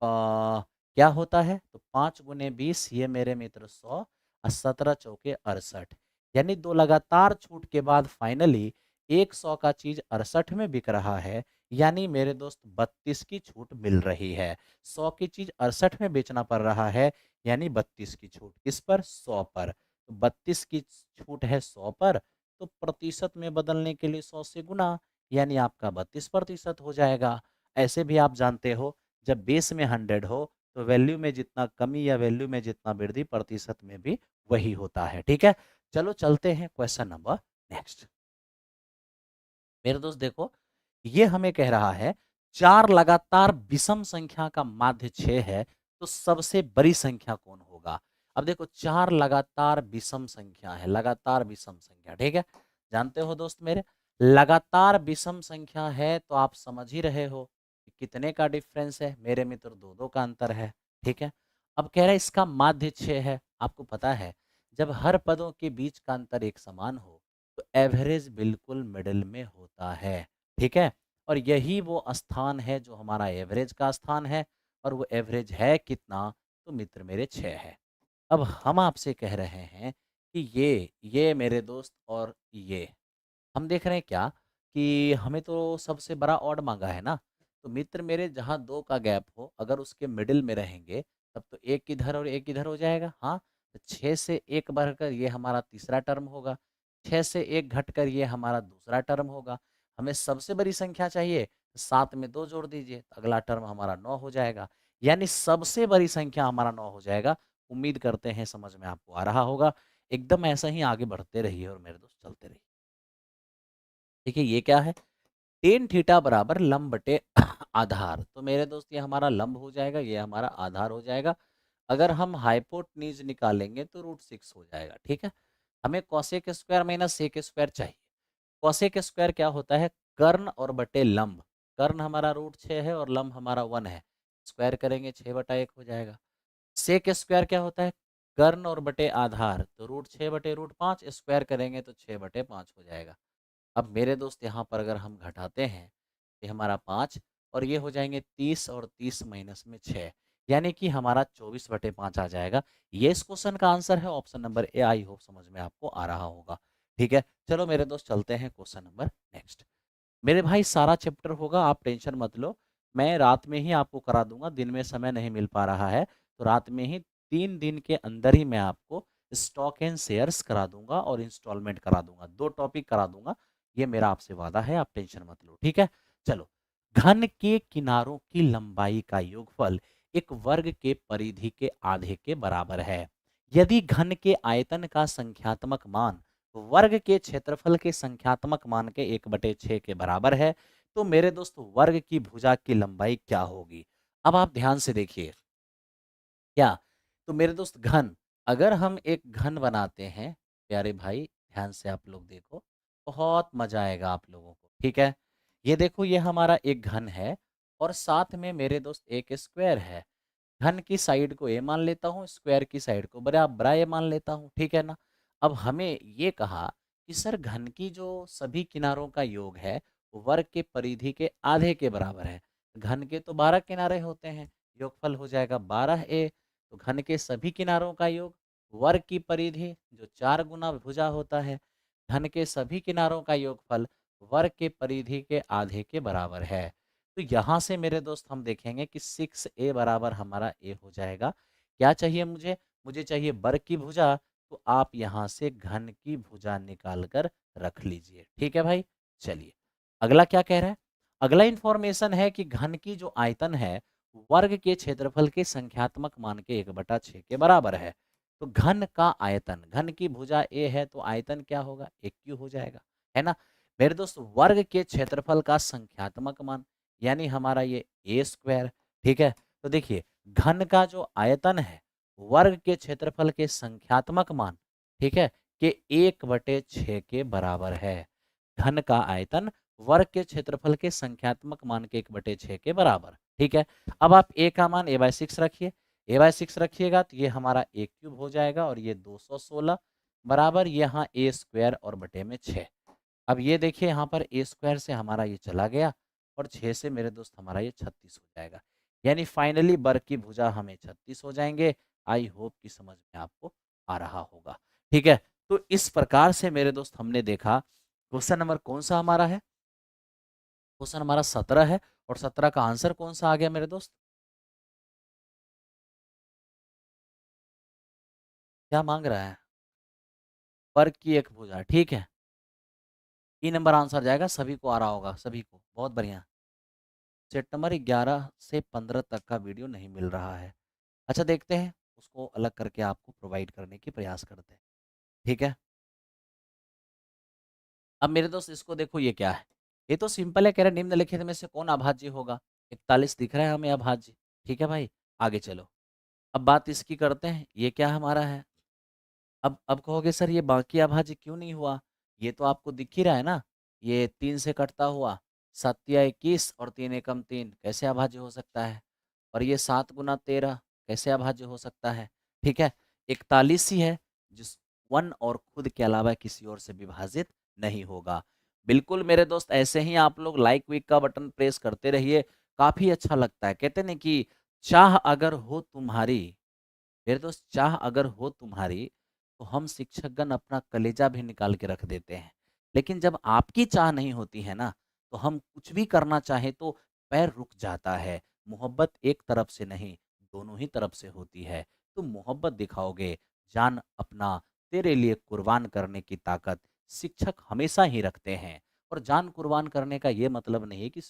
क्या होता है, तो 5 गुने 20 ये मेरे मित्र 100 और 17 चौके 68, यानी 2 लगातार छूट के बाद फाइनली 100 का चीज 68 में बिक रहा है, यानी मेरे दोस्त 32 की छूट मिल रही है। 100 की चीज 68 में बेचना पड़ रहा है, यानी 32 की छूट किस पर, 100 पर। तो 32 की छूट है 100 पर, तो प्रतिशत में बदलने के लिए 100 से गुना, यानी आपका 32% हो जाएगा। ऐसे भी आप जानते हो, जब बेस में 100 हो तो वैल्यू में जितना कमी या वैल्यू में जितना वृद्धि प्रतिशत में भी वही होता है, ठीक है। चलो चलते हैं क्वेश्चन नंबर नेक्स्ट। मेरे दोस्त देखो, ये हमें कह रहा है 4 लगातार विषम संख्या का माध्य 6 है, तो सबसे बड़ी संख्या कौन होगा। अब देखो 4 लगातार विषम संख्या है, लगातार विषम संख्या, ठीक है। जानते हो दोस्त मेरे, लगातार विषम संख्या है तो आप समझ ही रहे हो कि कितने का डिफरेंस है, मेरे मित्र 2-2 का अंतर है, ठीक है। अब कह रहा है इसका माध्य 6 है। आपको पता है जब हर पदों के बीच का अंतर एक समान हो तो एवरेज बिल्कुल मिडिल में होता है, ठीक है। और यही वो स्थान है जो हमारा एवरेज का स्थान है, और वो एवरेज है कितना, तो मित्र मेरे 6 है। अब हम आपसे कह रहे हैं कि ये मेरे दोस्त और ये हम देख रहे हैं क्या कि हमें तो सबसे बड़ा ऑड मांगा है ना, तो मित्र मेरे जहाँ 2 का गैप हो अगर उसके मिडिल में रहेंगे तब तो एक इधर और एक इधर हो जाएगा, हाँ। तो 6 से 1 बढ़कर ये हमारा तीसरा टर्म होगा, 6 से 1 घटकर ये हमारा दूसरा टर्म होगा। हमें सबसे बड़ी संख्या चाहिए, 7 में 2 जोड़ दीजिए तो अगला टर्म हमारा 9 हो जाएगा, यानी सबसे बड़ी संख्या हमारा 9 हो जाएगा। उम्मीद करते हैं समझ में आपको आ रहा होगा। एकदम ऐसा ही आगे बढ़ते रहिए और मेरे दोस्त चलते रहिए। देखिए ये क्या है, टेन थीटा बराबर लंब बटे आधार, तो मेरे दोस्त ये हमारा लंब हो जाएगा, ये हमारा आधार हो जाएगा। अगर हम हाइपोटेन्यूज निकालेंगे तो √6 हो जाएगा, ठीक है। हमें cosec square minus sec square चाहिए। कॉसेक स्क्वायर क्या होता है, कर्ण और बटे लंब। कर्ण हमारा √6 है और लंब हमारा 1 है, स्क्वायर करेंगे 6/1 हो जाएगा। सेक स्क्वायर क्या होता है, कर्ण और बटे आधार, तो √6/5 स्क्वायर करेंगे तो 6/5 हो जाएगा। अब मेरे दोस्त यहाँ पर अगर हम घटाते हैं, ये हमारा 5 और ये हो जाएंगे 30 और 30 माइनस में 6, यानी कि हमारा 24/5 आ जाएगा। ये इस क्वेश्चन का आंसर है, option number A. I hope समझ में आपको आ रहा होगा, ठीक है। चलो मेरे दोस्त चलते हैं क्वेश्चन नंबर नेक्स्ट। मेरे भाई सारा चैप्टर होगा, आप टेंशन मत लो, मैं रात में ही आपको करा दूंगा, दिन में समय नहीं मिल पा रहा है, तो रात में ही 3 दिन के अंदर ही मैं आपको स्टॉक एंड शेयर्स करा दूंगा और इंस्टॉलमेंट करा दूंगा, 2 टॉपिक करा दूंगा। ये मेरा आपसे वादा है, आप टेंशन मत लो, ठीक है। चलो, घन के किनारों की लंबाई का योगफल एक वर्ग के परिधि के आधे के बराबर है। यदि घन के आयतन का संख्यात्मक मान वर्ग के क्षेत्रफल के संख्यात्मक मान के 1/6 के बराबर है, तो मेरे दोस्त वर्ग की भुजा की लंबाई क्या होगी। अब आप ध्यान से देखिए क्या, तो मेरे दोस्त घन, अगर हम एक घन बनाते हैं, प्यारे भाई ध्यान से आप लोग देखो, बहुत मजा आएगा आप लोगों को, ठीक है। ये देखो ये हमारा एक घन है और साथ में मेरे दोस्त एक स्क्वायर है। घन की साइड को ए मान लेता हूँ, स्क्वायर की साइड को बराबर ए मान लेता हूँ, ठीक है ना। अब हमें ये कहा कि सर घन की जो सभी किनारों का योग है वो वर्ग के परिधि के आधे के बराबर है। घन के तो 12 किनारे होते हैं, योगफल हो जाएगा 12a। तो घन के सभी किनारों का योग वर्ग की परिधि जो 4 गुना भुजा होता है, घन के सभी किनारों का योगफल वर्ग के परिधि के आधे के बराबर है। तो यहाँ से मेरे दोस्त हम देखेंगे कि 6a बराबर हमारा a हो जाएगा। क्या चाहिए मुझे, मुझे चाहिए वर्ग की भुजा, तो आप यहाँ से घन की भुजा निकाल कर रख लीजिए, ठीक है भाई। चलिए अगला क्या कह रहा है, अगला इंफॉर्मेशन है कि घन की जो आयतन है वर्ग के क्षेत्रफल के संख्यात्मक मान के 1/6 के बराबर है। तो घन का आयतन, घन की भुजा a है तो आयतन क्या होगा, AQ हो जाएगा, है ना। मेरे दोस्त वर्ग के क्षेत्रफल का संख्यात्मक मान यानी हमारा ये a स्क्वायर, ठीक है। तो देखिए घन का जो आयतन है वर्ग के क्षेत्रफल के संख्यात्मक मान, ठीक है, के 1/6 के बराबर है। घन का आयतन वर्ग के क्षेत्रफल के संख्यात्मक मान के 1/6 के बराबर। ठीक है, अब आप a का मान a/6 रखिए। a/6 रखिएगा तो ये हमारा a³ हो जाएगा और ये 216 बराबर यहाँ a² और बटे में 6। अब ये देखिए यहाँ पर a² से हमारा ये चला गया और 6 से मेरे दोस्त हमारा ये 36 हो जाएगा। यानी फाइनली वर्ग की भुजा हमें 36 हो जाएंगे। आई होप कि समझ में आपको आ रहा होगा। ठीक है, तो इस प्रकार से मेरे दोस्त हमने देखा क्वेश्चन नंबर कौन सा हमारा है, क्वेश्चन हमारा 17 है और 17 का आंसर कौन सा आ गया मेरे दोस्त, क्या मांग रहा है, वर्ग की एक भुजा। ठीक है, ई नंबर आंसर जाएगा, सभी को आ रहा होगा, सभी को, बहुत बढ़िया। सेट नंबर 11 से 15 तक का वीडियो नहीं मिल रहा है। अच्छा देखते हैं, उसको अलग करके आपको प्रोवाइड करने की प्रयास करते हैं। ठीक है, अब मेरे दोस्त इसको देखो, ये क्या है, ये तो सिंपल है, कह रहे निम्नलिखित में से कौन अभाज्य होगा। 41 दिख रहा है हमें अभाज्य। ठीक है भाई, आगे चलो, अब बात इसकी करते हैं, ये क्या हमारा है। अब कहोगे सर ये बाकी अभाज्य क्यों नहीं हुआ, ये तो आपको दिख ही रहा है ना, ये 3 से कटता हुआ, 7 या 21 और 3 एकम 3, कैसे अभाज्य हो सकता है। और ये 7 गुना 13 कैसे अभाज्य हो सकता है। ठीक है, 41 ही है जिस 1 और खुद के अलावा किसी और से विभाजित नहीं होगा। बिल्कुल मेरे दोस्त, ऐसे ही आप लोग लाइक वीक का बटन प्रेस करते रहिए, काफी अच्छा लगता है। कहते नहीं कि चाह अगर हो तुम्हारी, मेरे दोस्त चाह अगर हो तुम्हारी, तो हम शिक्षकगण अपना कलेजा भी निकाल के रख देते हैं। लेकिन जब आपकी चाह नहीं होती है ना, तो हम कुछ भी करना चाहे तो पैर रुक जाता है। मोहब्बत एक तरफ से नहीं, दोनों ही तरफ से होती है। तुम मोहब्बत दिखाओगे, जान अपना तेरे लिए कुर्बान करने की ताकत शिक्षक हमेशा ही रखते हैं। और जान कुर्बान करने का ये मतलब नहीं है कि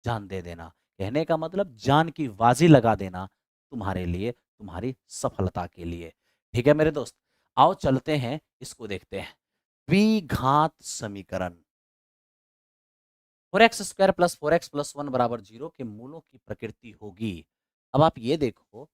जान दे देना, कहने का मतलब जान की बाजी लगा देना तुम्हारे लिए, तुम्हारी सफलता के लिए। ठीक है मेरे दोस्त, आओ चलते हैं, इसको देखते हैं। द्विघात समीकरण, 4x² प्लस 4x+1 बराबर 0 के मूलों की प्रकृति होगी। अब आप ये देखो,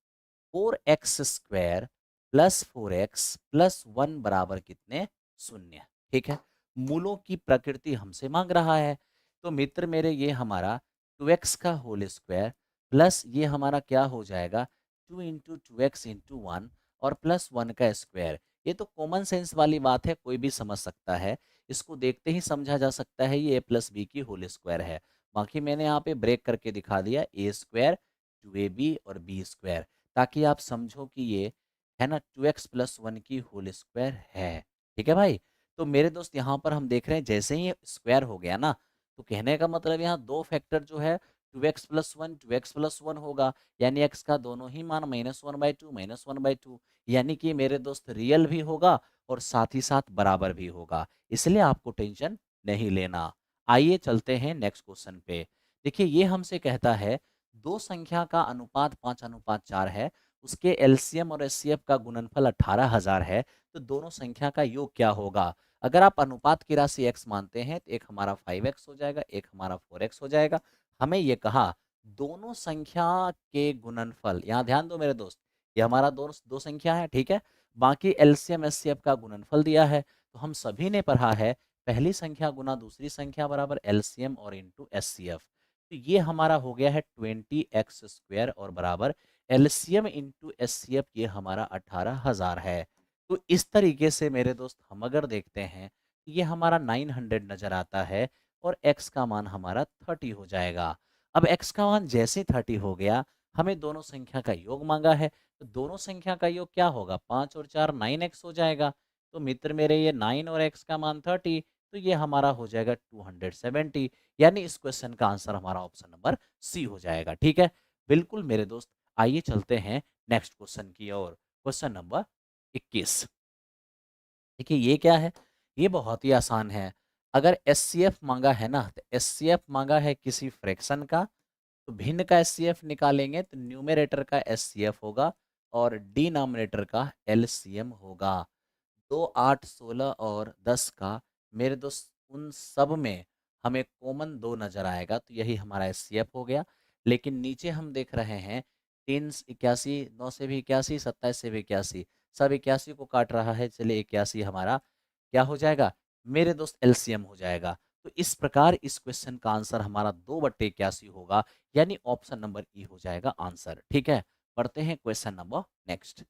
4x² प्लस 4x+1 बराबर कितने, 0। ठीक है, मूलों की प्रकृति हमसे मांग रहा है, तो मित्र मेरे ये हमारा 2x का होल स्क्वायर प्लस ये हमारा क्या हो जाएगा 2 इंटू 2x इंटू 1 और प्लस 1 का स्क्वायर। ये तो कॉमन सेंस वाली बात है, कोई भी समझ सकता है, इसको देखते ही समझा जा सकता है ये a प्लस बी की होल स्क्वायर है। बाकी मैंने यहाँ पे ब्रेक करके दिखा दिया, a² 2ab और b², ताकि आप समझो कि ये है ना 2x+1 की होल स्क्वायर है। ठीक है भाई, तो मेरे दोस्त यहाँ पर हम देख रहे हैं जैसे ही स्क्वायर हो गया ना, तो कहने का मतलब यहाँ दो फैक्टर जो है 2x+1 2x+1 होगा, यानी x का दोनों ही मान -1/2 -1/2, यानी कि मेरे दोस्त रियल भी होगा और साथ ही साथ बराबर भी होगा, इसलिए आपको टेंशन नहीं लेना। आइए चलते हैं नेक्स्ट क्वेश्चन पे। देखिए ये हमसे कहता है दो संख्या का अनुपात 5:4 है, उसके एलसीएम और एचसीएफ का गुणनफल 18,000 है, तो दोनों संख्या का योग क्या होगा। अगर आप अनुपात की राशि x मानते हैं तो एक हमारा 5x हो जाएगा, एक हमारा 4x हो जाएगा। हमें ये कहा दोनों संख्या के गुणनफल, यहाँ ध्यान दो मेरे दोस्त, ये हमारा दो संख्या है, ठीक है, बाकी एलसीएम एचसीएफ का गुणनफल दिया है। तो हम सभी ने पढ़ा है पहली संख्या गुना दूसरी संख्या बराबर एलसीएम और इंटू एचसीएफ। तो ये हमारा हो गया है 20x² और बराबर एलसीएम इंटू एचसीएफ, ये हमारा 18,000 है। तो इस तरीके से मेरे दोस्त हम अगर देखते हैं, ये हमारा 900 नजर आता है और x का मान हमारा 30 हो जाएगा। अब x का मान जैसे 30 हो गया, हमें दोनों संख्या का योग मांगा है, तो दोनों संख्या का योग क्या होगा, 5 और 4 9x हो जाएगा। तो मित्र मेरे ये 9 और x का मान 30, तो ये हमारा हो जाएगा 270, यानी इस क्वेश्चन का आंसर हमारा ऑप्शन नंबर सी हो जाएगा। ठीक है, बिल्कुल मेरे दोस्त, आइए चलते हैं नेक्स्ट क्वेश्चन की ओर। क्वेश्चन नंबर 21, देखिए ये क्या है, ये बहुत ही आसान है। अगर एचसीएफ मांगा है ना, तो एचसीएफ मांगा है किसी फ्रैक्शन का, तो भिन्न का एचसीएफ निकालेंगे तो न्यूमरेटर का एचसीएफ होगा और डिनोमिनेटर का एलसीएम होगा। 2, 8, 16 और 10 का मेरे दोस्त उन सब में हमें कॉमन 2 नजर आएगा, तो यही हमारा एचसीएफ हो गया। लेकिन नीचे हम देख रहे हैं 3 81, 9 से भी 81, 27 से भी 81, सब 81 को काट रहा है, चलिए 81 हमारा क्या हो जाएगा मेरे दोस्त, एलसीएम हो जाएगा। तो इस प्रकार इस क्वेश्चन का आंसर हमारा 2/81 होगा, यानी ऑप्शन नंबर ई हो जाएगा आंसर। ठीक है, पढ़ते हैं क्वेश्चन नंबर नेक्स्ट।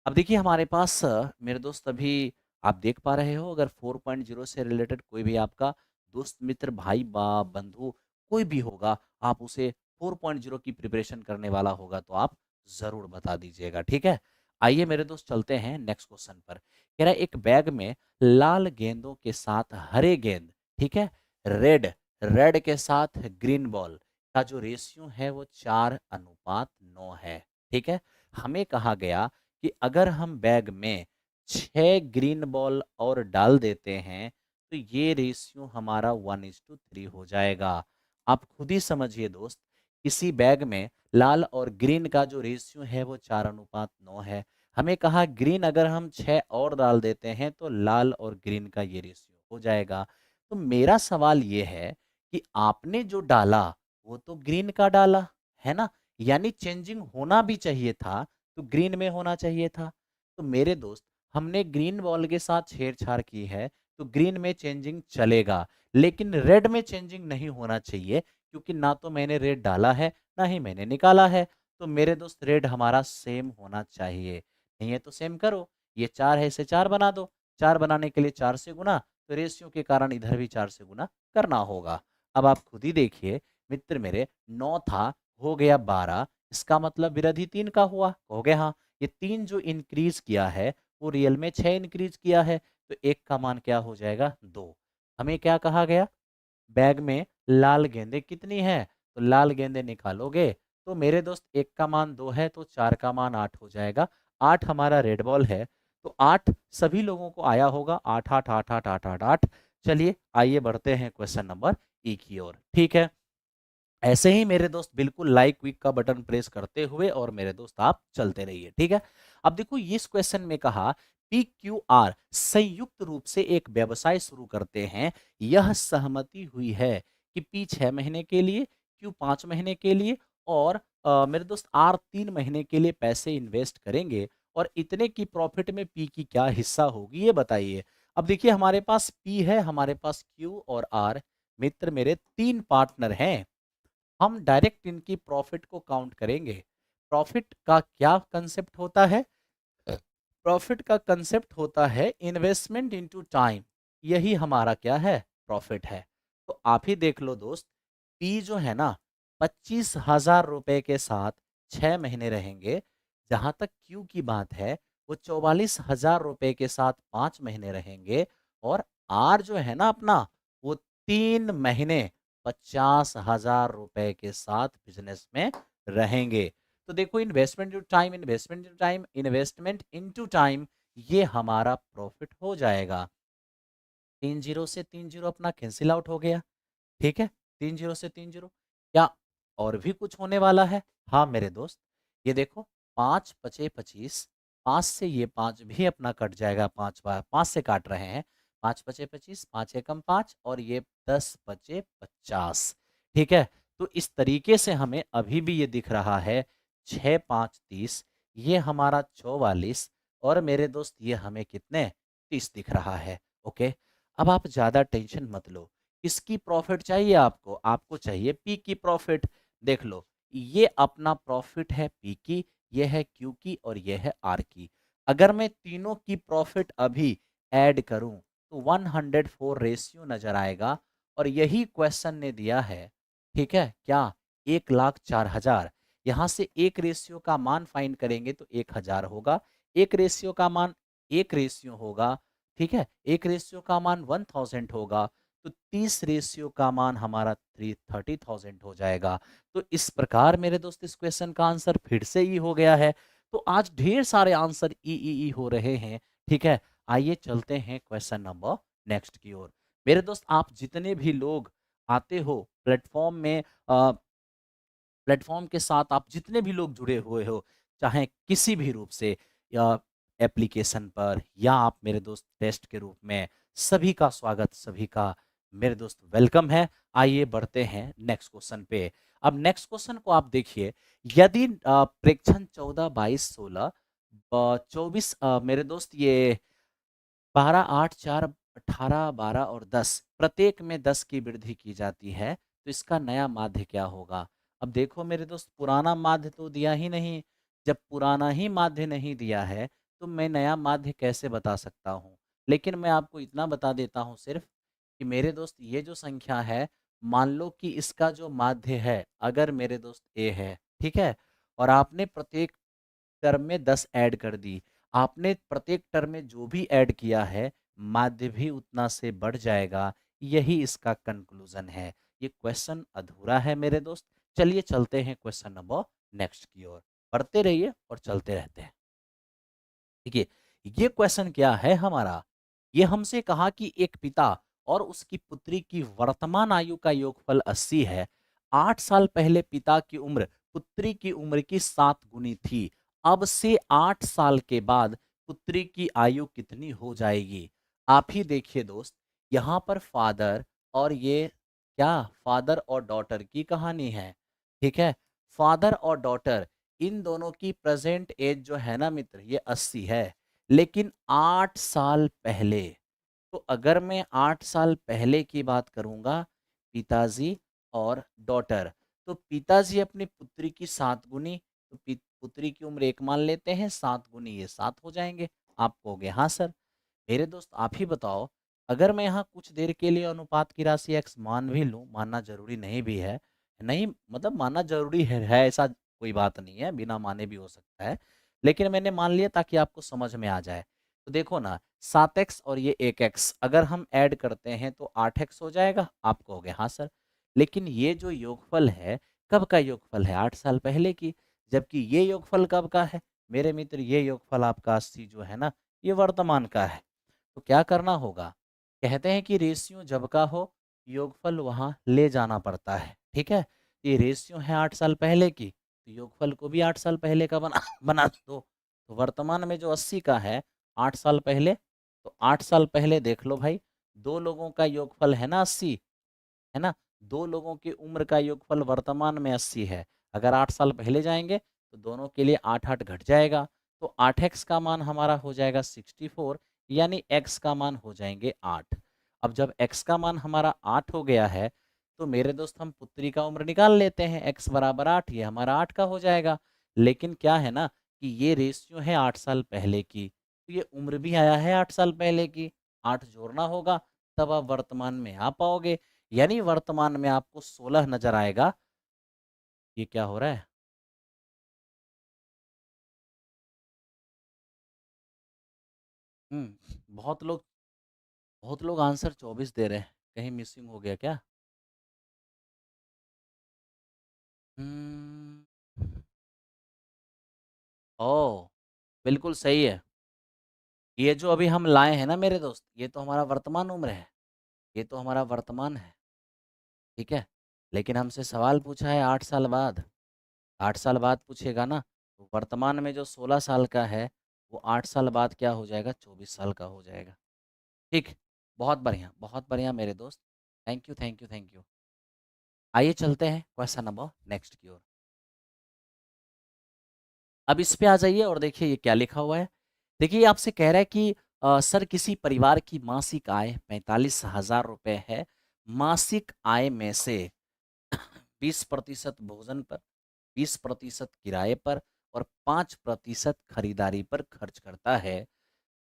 अब देखिए हमारे पास मेरे दोस्त अभी आप देख पा रहे हो, अगर 4.0 से रिलेटेड कोई भी आपका दोस्त मित्र भाई बंधु कोई भी होगा, आप उसे 4.0 की प्रिपरेशन करने वाला होगा तो आप जरूर बता दीजिएगा। ठीक है, आइए मेरे दोस्त चलते हैं नेक्स्ट क्वेश्चन पर। कह रहा है एक बैग में लाल गेंदों के साथ हरे गेंद, ठीक है, रेड रेड के साथ ग्रीन बॉल का जो रेशियो है वो 4:9 है। ठीक है, हमें कहा गया कि अगर हम बैग में 6 ग्रीन बॉल और डाल देते हैं तो ये रेशियो हमारा 1:3 हो जाएगा। आप खुद ही समझिए दोस्त, किसी बैग में लाल और ग्रीन का जो रेशियो है वो 4:9 है। हमें कहा ग्रीन अगर हम 6 और डाल देते हैं तो लाल और ग्रीन का ये रेशियो हो जाएगा। तो मेरा सवाल ये है कि आपने जो डाला वो तो ग्रीन का डाला है ना, यानी चेंजिंग होना भी चाहिए था तो ग्रीन में होना चाहिए था। तो मेरे दोस्त हमने ग्रीन बॉल के साथ छेड़छाड़ की है तो ग्रीन में चेंजिंग चलेगा, लेकिन रेड में चेंजिंग नहीं होना चाहिए, क्योंकि ना तो मैंने रेड डाला है ना ही मैंने निकाला है। तो मेरे दोस्त रेड हमारा सेम होना चाहिए। नहीं है तो सेम करो, ये 4 है इसे 4 बना दो, 4 बनाने के लिए 4 से गुना, तो रेशियो के कारण इधर भी 4 से गुना करना होगा। अब आप खुद ही देखिए मित्र मेरे, 9 था हो गया 12, इसका मतलब विरोधी 3 का हुआ, कहोगे हाँ ये 3 जो इंक्रीज किया है वो रियल में 6 इंक्रीज किया है, तो 1 का मान क्या हो जाएगा 2। हमें क्या कहा गया, बैग में लाल गेंदें कितनी है, तो लाल गेंदें निकालोगे तो मेरे दोस्त 1 का मान 2 है तो 4 का मान 8 हो जाएगा। 8 हमारा रेड बॉल है, तो 8 सभी लोगों को आया होगा, 8 8 8 8 8 8 8। चलिए आइए बढ़ते हैं क्वेश्चन नंबर ई की ओर। ठीक है, ऐसे ही मेरे दोस्त बिल्कुल लाइक क्विक का बटन प्रेस करते हुए और मेरे दोस्त आप चलते रहिए। ठीक है, अब देखो इस क्वेश्चन में कहा पी क्यू आर संयुक्त रूप से एक व्यवसाय शुरू करते हैं, यह सहमति हुई है कि पी 6 महीने के लिए, क्यू 5 महीने के लिए और मेरे दोस्त आर 3 महीने के लिए पैसे इन्वेस्ट करेंगे, और इतने की प्रॉफिट में पी की क्या हिस्सा होगी ये बताइए। अब देखिए हमारे पास पी है, हमारे पास क्यू और आर, मित्र मेरे 3 पार्टनर हैं। हम डायरेक्ट इनकी प्रॉफिट को काउंट करेंगे। प्रॉफिट का क्या कंसेप्ट होता है, प्रॉफिट का कंसेप्ट होता है इन्वेस्टमेंट इनटू टाइम, यही हमारा क्या है प्रॉफिट है। तो आप ही देख लो दोस्त, पी जो है ना 25,000 रुपए के साथ 6 महीने रहेंगे, जहां तक क्यू की बात है वो 44,000 रुपए के साथ 5 महीने रहेंगे, और आर जो है ना अपना वो 3 महीने 50,000 रुपए के साथ बिजनेस में रहेंगे। तो देखो investment to time, investment to time, investment into time, ये हमारा प्रॉफिट हो जाएगा। 3 जीरो से 3 जीरो अपना कैंसिल आउट हो गया। ठीक है, 3 जीरो से 3 जीरो, क्या और भी कुछ होने वाला है? हाँ मेरे दोस्त, ये देखो 5 पचे 25, 5 से ये 5 भी अपना कट जाएगा, 5 बार 5 से काट रहे हैं, 5 पचे 25, 5 एकम 5 और ये 10 पचे 50। ठीक है, तो इस तरीके से हमें अभी भी ये दिख रहा है 6 5 30, ये हमारा 44, और मेरे दोस्त ये हमें कितने 30 दिख रहा है। ओके, अब आप ज़्यादा टेंशन मत लो, किसकी प्रॉफिट चाहिए आपको, आपको चाहिए पी की प्रॉफिट। देख लो ये अपना प्रॉफिट है पी की, ये है क्यू की और ये है आर की। अगर मैं तीनों की प्रॉफिट अभी ऐड करूं तो 104 रेशियो नजर आएगा, और यही क्वेश्चन ने दिया है। ठीक है, क्या 1,04,000, यहाँ से एक रेशियो का मान फाइंड करेंगे तो 1,000 होगा, एक रेशियो का मान एक रेशियो होगा। ठीक है, एक रेशियो का मान 1000 होगा, तो 30 रेशियो का मान हमारा 30,000 हो जाएगा। तो इस प्रकार मेरे दोस्त इस क्वेश्चन का आंसर फिर से ई हो गया है। तो आज ढेर सारे आंसर ई हो रहे हैं। ठीक है, आइए चलते हैं क्वेश्चन नंबर नेक्स्ट की ओर। मेरे दोस्त आप जितने भी लोग आते हो प्लेटफॉर्म में, प्लेटफॉर्म के साथ आप जितने भी लोग जुड़े हुए हो, चाहे किसी भी रूप से या एप्लीकेशन पर या आप मेरे दोस्त टेस्ट के रूप में, सभी का स्वागत, सभी का मेरे दोस्त वेलकम है। आइए बढ़ते हैं नेक्स्ट क्वेश्चन पे। अब नेक्स्ट क्वेश्चन को आप देखिए, यदि प्रेक्षण 14 22 16 24 मेरे दोस्त ये 12, 8, 4, 18, 12 और 10 प्रत्येक में 10 की वृद्धि की जाती है, तो इसका नया माध्य क्या होगा? अब देखो मेरे दोस्त, पुराना माध्य तो दिया ही नहीं। जब पुराना ही माध्य नहीं दिया है, तो मैं नया माध्य कैसे बता सकता हूँ? लेकिन मैं आपको इतना बता देता हूँ सिर्फ कि मेरे दोस्त, ये जो संख्या है, मान लो कि इसका जो माध्य है, अगर मेरे दोस्त ए है, ठीक है? और आपने प्रत्येक टर्म में 10 ऐड कर दी। आपने प्रत्येक टर्म में जो भी ऐड किया है, माध्य भी उतना से बढ़ जाएगा। यही इसका कंक्लूजन है। ये क्वेश्चन अधूरा है मेरे दोस्त। चलिए चलते हैं क्वेश्चन नंबर नेक्स्ट की ओर। पढ़ते रहिए और चलते रहते हैं। देखिए, ये क्वेश्चन क्या है हमारा? ये हमसे कहा कि एक पिता और उसकी पुत्री की वर्तमान आयु का योगफल 80 है। 8 साल पहले पिता की उम्र पुत्री की उम्र की 7 गुनी थी। अब से 8 साल के बाद पुत्री की आयु कितनी हो जाएगी? आप ही देखिए दोस्त, यहाँ पर फादर और ये क्या, फादर और डॉटर की कहानी है। ठीक है, फादर और डॉटर, इन दोनों की प्रेजेंट एज जो है ना मित्र, ये 80 है। लेकिन 8 साल पहले, तो अगर मैं 8 साल पहले की बात करूंगा, पिताजी और डॉटर, तो पिताजी अपनी पुत्री की 7 गुनी, तो पुत्री की उम्र 1 मान लेते हैं, 7 गुनी ये 7 हो जाएंगे। आप कहोगे हाँ सर। मेरे दोस्त आप ही बताओ, अगर मैं यहाँ कुछ देर के लिए अनुपात की राशि x मान भी लूँ, मानना जरूरी नहीं भी है, नहीं मतलब मानना जरूरी है ऐसा कोई बात नहीं है, बिना माने भी हो सकता है, लेकिन मैंने मान लिया ताकि आपको समझ में आ जाए। तो देखो ना, 7x और ये 1x अगर हम ऐड करते हैं तो 8x हो जाएगा। आप कहोगे हाँ सर, लेकिन ये जो योगफल है, कब का योगफल है? 8 साल पहले की। जबकि ये योगफल कब का है मेरे मित्र? ये योगफल आपका 80 जो है ना, ये वर्तमान का है। तो क्या करना होगा? कहते हैं कि रेशियो जब का हो, योगफल वहां ले जाना पड़ता है। ठीक है, ये रेशियो है 8 साल पहले की, तो योगफल को भी 8 साल पहले का बना बना दो। तो वर्तमान में जो 80 का है, 8 साल पहले, तो 8 साल पहले देख लो भाई, दो लोगों का योगफल है ना 80, है ना? दो लोगों की उम्र का योगफल वर्तमान में 80 है। अगर 8 साल पहले जाएंगे तो दोनों के लिए 8-8 घट जाएगा, तो 8x का मान हमारा हो जाएगा 64, यानी x का मान हो जाएंगे 8। अब जब x का मान हमारा 8 हो गया है, तो मेरे दोस्त हम पुत्री का उम्र निकाल लेते हैं। x बराबर 8, ये हमारा 8 का हो जाएगा। लेकिन क्या है ना कि ये रेशियो है 8 साल पहले की, तो ये उम्र भी आया है 8 साल पहले की। 8 जोड़ना होगा, तब आप वर्तमान में आ पाओगे। यानी वर्तमान में आपको 16 नजर आएगा। ये क्या हो रहा है? बहुत लोग, बहुत लोग आंसर 24 दे रहे हैं। कहीं मिसिंग हो गया क्या? हम्म, ओ, बिल्कुल सही है। ये जो अभी हम लाए हैं ना मेरे दोस्त, ये तो हमारा वर्तमान उम्र है, ये तो हमारा वर्तमान है। ठीक है, लेकिन हमसे सवाल पूछा है 8 साल बाद। 8 साल बाद पूछेगा ना, तो वर्तमान में जो 16 साल का है, वो 8 साल बाद क्या हो जाएगा? 24 साल का हो जाएगा। ठीक, बहुत बढ़िया मेरे दोस्त। Thank you, thank you, thank you. आइए चलते हैं क्वेश्चन नंबर नेक्स्ट की ओर। अब इस पे आ जाइए और देखिए ये क्या लिखा हुआ है। देखिए, ये आपसे कह रहा है कि सर, किसी परिवार की मासिक आय 45,000 रुपए है। मासिक आय में से 20% भोजन पर, 20% किराए पर और 5% खरीदारी पर खर्च करता है,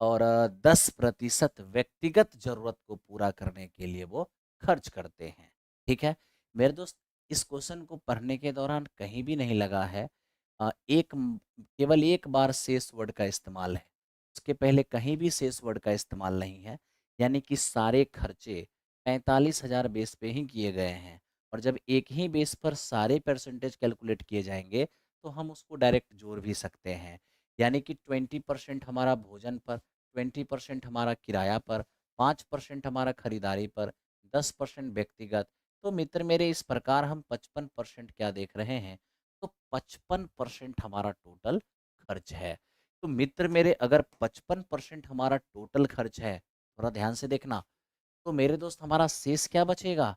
और 10% व्यक्तिगत जरूरत को पूरा करने के लिए वो खर्च करते हैं। ठीक है मेरे दोस्त, इस क्वेश्चन को पढ़ने के दौरान कहीं भी नहीं लगा है केवल एक बार शेष वर्ड का इस्तेमाल है। उसके पहले कहीं भी शेष वर्ड का इस्तेमाल नहीं है। यानी कि सारे खर्चे 45,000 बेस पे ही किए गए हैं, और जब एक ही बेस पर सारे परसेंटेज कैलकुलेट किए जाएंगे, तो हम उसको डायरेक्ट जोड़ भी सकते हैं। यानी कि 20% हमारा भोजन पर, 20% हमारा किराया पर, 5% हमारा खरीदारी पर, 10% व्यक्तिगत। तो मित्र मेरे, इस प्रकार हम 55% क्या देख रहे हैं? तो 55% हमारा टोटल खर्च है। तो मित्र मेरे, अगर 55% हमारा टोटल खर्च है, थोड़ा ध्यान से देखना, तो मेरे दोस्त हमारा शेष क्या बचेगा?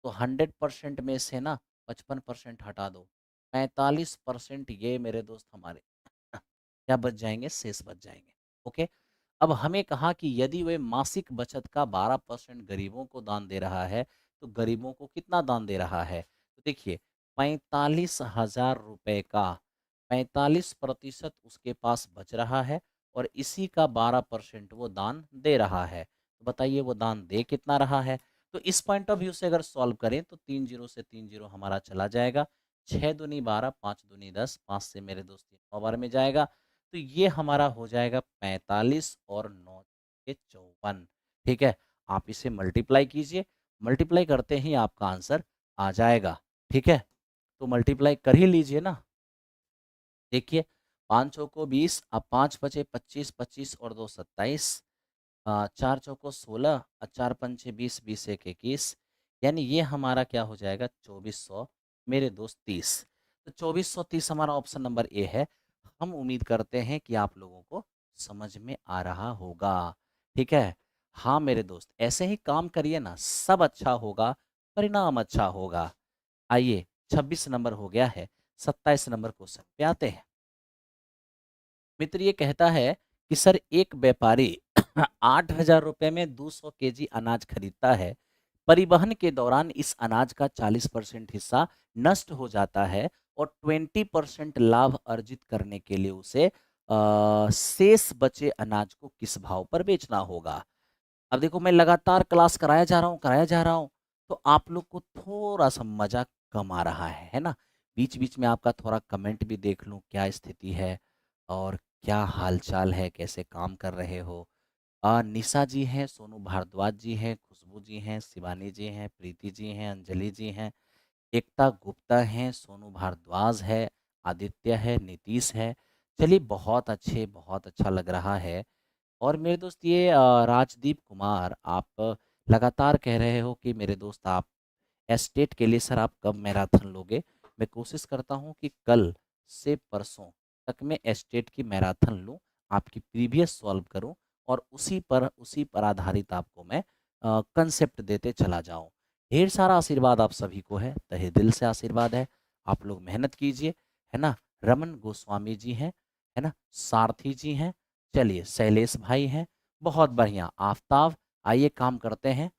तो 100% में से ना 55% हटा दो, 45% ये मेरे दोस्त हमारे क्या बच जाएंगे? शेष बच जाएंगे। ओके, अब हमें कहा कि यदि वे मासिक बचत का 12% गरीबों को दान दे रहा है, तो गरीबों को कितना दान दे रहा है? तो देखिए 45,000 रुपए का 45% उसके पास बच रहा है और इसी का 12% वो दान दे रहा है। तो बताइए वो दान दे कितना रहा है? तो इस पॉइंट ऑफ व्यू से अगर सॉल्व करें तो 3 जीरो से 3 जीरो हमारा चला जाएगा। 6 दूनी 12, 5 दूनी 10, 5 से मेरे दोस्त 9 बार में जाएगा। तो ये हमारा हो जाएगा 45 और 9 के 54। ठीक है, आप इसे मल्टीप्लाई कीजिए, मल्टीप्लाई करते ही आपका आंसर आ जाएगा। ठीक है, तो मल्टीप्लाई कर ही लीजिए ना। देखिए 5 चौको 20, अब 5 बचे 25, 25 और 2 27, 4 चौको 16 और 4 पंचे 20, 20 एक 21, यानी ये हमारा क्या हो जाएगा 2400 मेरे दोस्त 30। तो 2430 हमारा ऑप्शन नंबर ए है। हम उम्मीद करते हैं कि आप लोगों को समझ में आ रहा होगा। ठीक है, हाँ मेरे दोस्त ऐसे ही काम करिए ना, सब अच्छा होगा, परिणाम अच्छा होगा। आइए 26 नंबर हो गया है, 27 नंबर क्वेश्चन पे आते हैं। मित्र ये कहता है कि सर एक व्यापारी 8,000 रुपए में 200 केजी अनाज खरीदता है। परिवहन के दौरान इस अनाज का 40% हिस्सा नष्ट हो जाता है और 20% लाभ अर्जित करने के लिए उसे शेष बचे अनाज को किस भाव पर बेचना होगा। अब देखो मैं लगातार क्लास कराया जा रहा हूँ, तो आप लोग को थोड़ा सा मजा कम आ रहा है ना। बीच बीच में आपका थोड़ा कमेंट भी देख लूँ क्या स्थिति है और क्या हालचाल है, कैसे काम कर रहे हो। निशा जी हैं, सोनू भारद्वाज जी हैं, खुशबू जी हैं, शिवानी जी हैं, प्रीति जी हैं, अंजलि जी हैं, एकता गुप्ता हैं, सोनू भारद्वाज है, आदित्य है, नीतीश है। चलिए बहुत अच्छे, बहुत अच्छा लग रहा है। और मेरे दोस्त ये राजदीप कुमार, आप लगातार कह रहे हो कि मेरे दोस्त आप एस्टेट के लिए सर आप कब मैराथन लोगे। मैं कोशिश करता हूँ कि कल से परसों तक मैं एस्टेट की मैराथन लूँ, आपकी प्रीवियस सॉल्व करूँ और उसी पर आधारित आपको मैं कंसेप्ट देते चला जाऊँ। ढेर सारा आशीर्वाद आप सभी को है, तहे दिल से आशीर्वाद है। आप लोग मेहनत कीजिए, है ना। रमन गोस्वामी जी हैं, है ना, सारथी जी हैं, चलिए शैलेश भाई हैं, बहुत बढ़िया। आफ्ताब, आइए काम करते हैं।